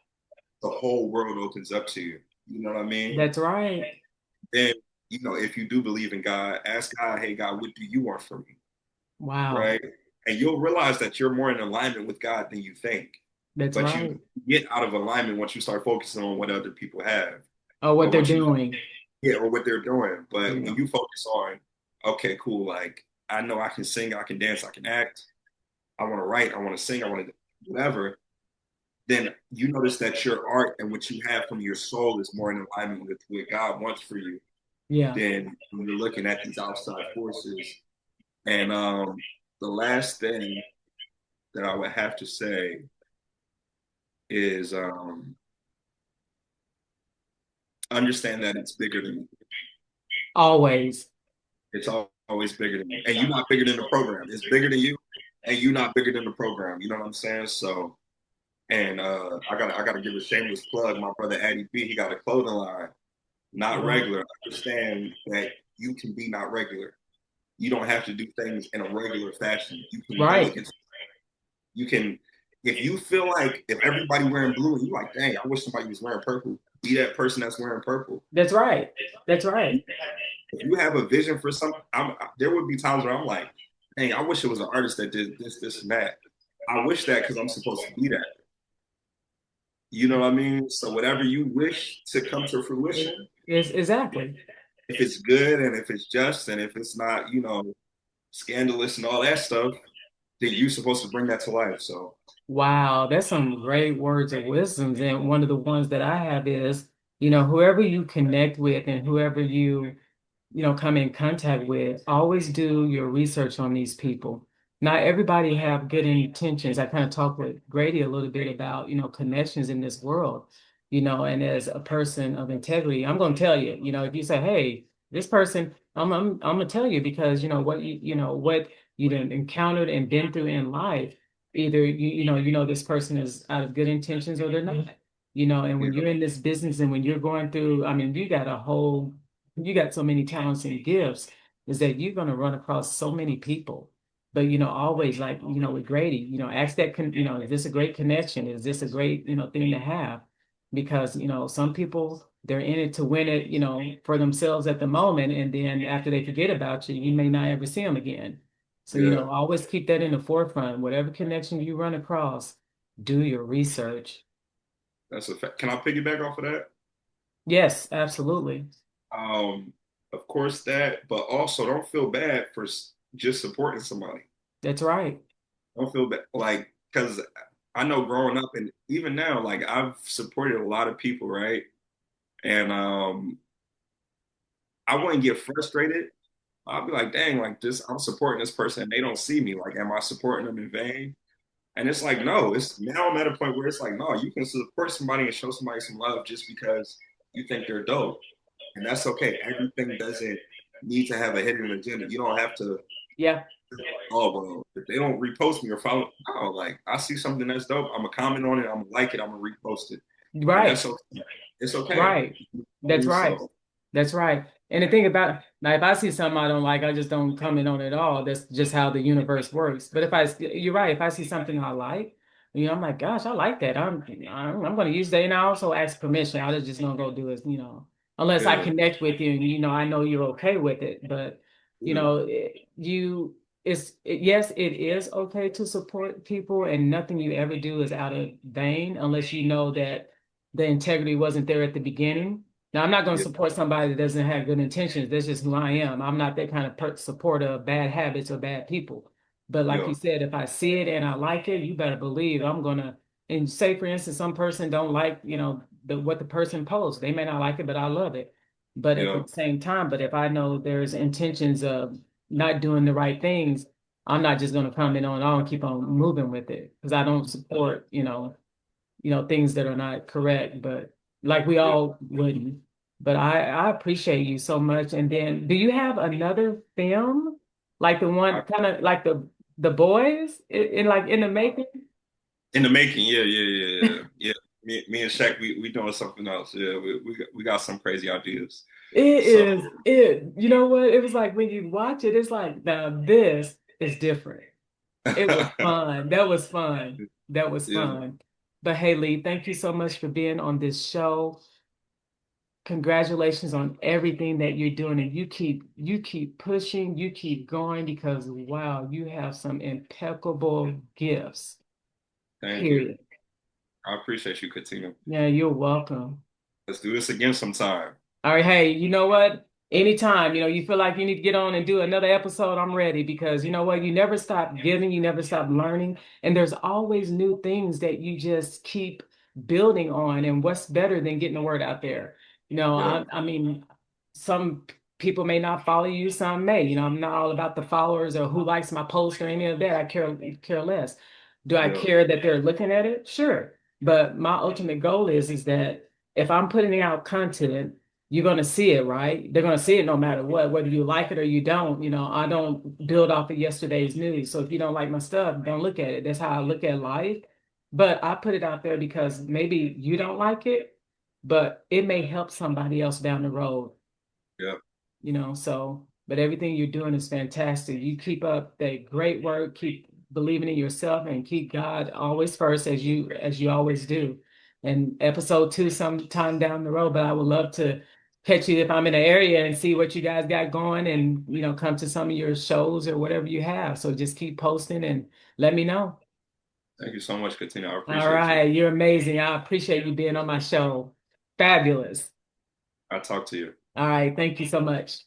the whole world opens up to you. You know what I mean? that's right. Then, if you do believe in God, ask God, hey, God, what do you want from me? Wow. Right? And you'll realize that you're more in alignment with God than you think. That's But you right. get out of alignment once you start focusing on what other people have Oh, what or they're what you, doing. yeah, or what they're doing. But when Yeah. you focus on, okay, cool, like I know I can sing, I can dance, I can act, I want to write, I want to sing, I want to whatever, then you notice that your art and what you have from your soul is more in alignment with what God wants for you Yeah. than when you're looking at these outside forces. And the last thing that I would have to say is understand that it's bigger than you. Always. It's always bigger than you. And you're not bigger than the program. It's bigger than you, and you're not bigger than the program. You know what I'm saying? So, and I gotta give a shameless plug. My brother Addy B, he got a clothing line, not Wow. regular. Understand that you can be not regular. You don't have to do things in a regular fashion. You can go Right. against. You can, if you feel like if everybody wearing blue and you like, dang, I wish somebody was wearing purple. be that person that's wearing purple. That's right. That's right. If you have a vision for something, there would be times where I'm like, dang, I wish it was an artist that did this, and that. I wish that because I'm supposed to be that. You know what I mean? So whatever you wish to come to fruition, Is exactly. if it's good and if it's just and if it's not, scandalous and all that stuff, then you're supposed to bring that to life. So Wow, that's some great words of wisdom. And one of the ones that I have is, whoever you connect with and whoever you come in contact with, always do your research on these people. Not everybody have good intentions. I kind of talked with Grady a little bit about, connections in this world, and as a person of integrity, I'm going to tell you, if you say, hey, this person, I'm going to tell you because, what you done encountered and been through in life, either, this person is out of good intentions or they're not, and when yeah, you're in this business and when you're going through, I mean, you got so many talents and gifts is that you're going to run across so many people. But, always like, with Grady, ask that, is this a great connection? Is this a great, thing to have? Because, some people, they're in it to win it, for themselves at the moment. And then after they forget about you, you may not ever see them again. So, yeah, always keep that in the forefront. Whatever connection you run across, do your research. that's a fact. Can I piggyback off of that? Yes, absolutely. Um, of course that, but also don't feel bad for just supporting somebody. That's right. Don't feel bad, like because I know growing up and even now, like I've supported a lot of people, right? And I wouldn't get frustrated. I'll be like, dang, like this, I'm supporting this person and they don't see me. Like, am I supporting them in vain? And it's like, no, it's now I'm at a point where it's like, no, you can support somebody and show somebody some love just because you think they're dope. And that's okay. Everything doesn't need to have a hidden agenda. You don't have to, Yeah. oh, well, if they don't repost me or follow, no, like I see something that's dope, I'm gonna comment on it, I'm gonna like it, I'm gonna repost it. And Right. that's okay. It's okay. Right. That's right. So, That's right. And the thing about now, if I see something I don't like, I just don't comment on it at all. That's just how the universe works. But you're right. If I see something I like, I'm like, gosh, I like that. I'm going to use that, and I also ask permission. I just gonna go do it, unless I yeah, connect with you and I know you're okay with it. But you yeah, know, it, you, yes, it is okay to support people, and nothing you ever do is out of vain unless you know that the integrity wasn't there at the beginning. Now, I'm not going to yeah, support somebody that doesn't have good intentions. That's just who I am. I'm not that kind of supporter of bad habits or bad people. But like you yeah, said, if I see it and I like it, you better believe I'm gonna. And say, for instance, some person don't like, what the person posts. They may not like it, but I love it. But at yeah, the same time, but if I know there's intentions of not doing the right things, I'm not just going to comment on it all and keep on moving with it because I don't support, things that are not correct, but like we yeah. all wouldn't. But I appreciate you so much. And then do you have another film? Like the one I, kind of like the boys in the making? in the making, yeah, yeah, yeah, yeah. Yeah. Me and Shaq, we doing something else. Yeah, we got some crazy ideas. It So is you know what? It was like when you watch it, it's like now this is different. It was fun. That was fun. That was yeah, fun. But hey, Lee, thank you so much for being on this show. Congratulations on everything that you're doing, and you keep pushing, you keep going because wow, you have some impeccable gifts. thank you. Period. I appreciate you, Katina. Yeah, you're welcome. Let's do this again sometime. All right, hey, you know what? Anytime, you feel like you need to get on and do another episode, I'm ready because you know what? You never stop giving, you never stop learning, and there's always new things that you just keep building on. And what's better than getting the word out there? Yeah, I mean, some people may not follow you, some may. I'm not all about the followers or who likes my post or any of that. I care less. Do I yeah, care that they're looking at it? Sure. But my ultimate goal is that if I'm putting out content, you're going to see it, right? They're going to see it no matter what, whether you like it or you don't. I don't build off of yesterday's news. So if you don't like my stuff, don't look at it. That's how I look at life. But I put it out there because maybe you don't like it, but it may help somebody else down the road, yeah. so, but everything you're doing is fantastic. You keep up that great work, keep believing in yourself and keep God always first as you always do. and episode two sometime down the road. But I would love to catch you if I'm in the area and see what you guys got going and, come to some of your shows or whatever you have. So just keep posting and let me know. Thank you so much, Katina. I All appreciate you. right. You're amazing. I appreciate you being on my show. Fabulous. I talk to you. All right. Thank you so much.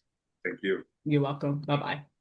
Thank you. You're welcome. Bye bye.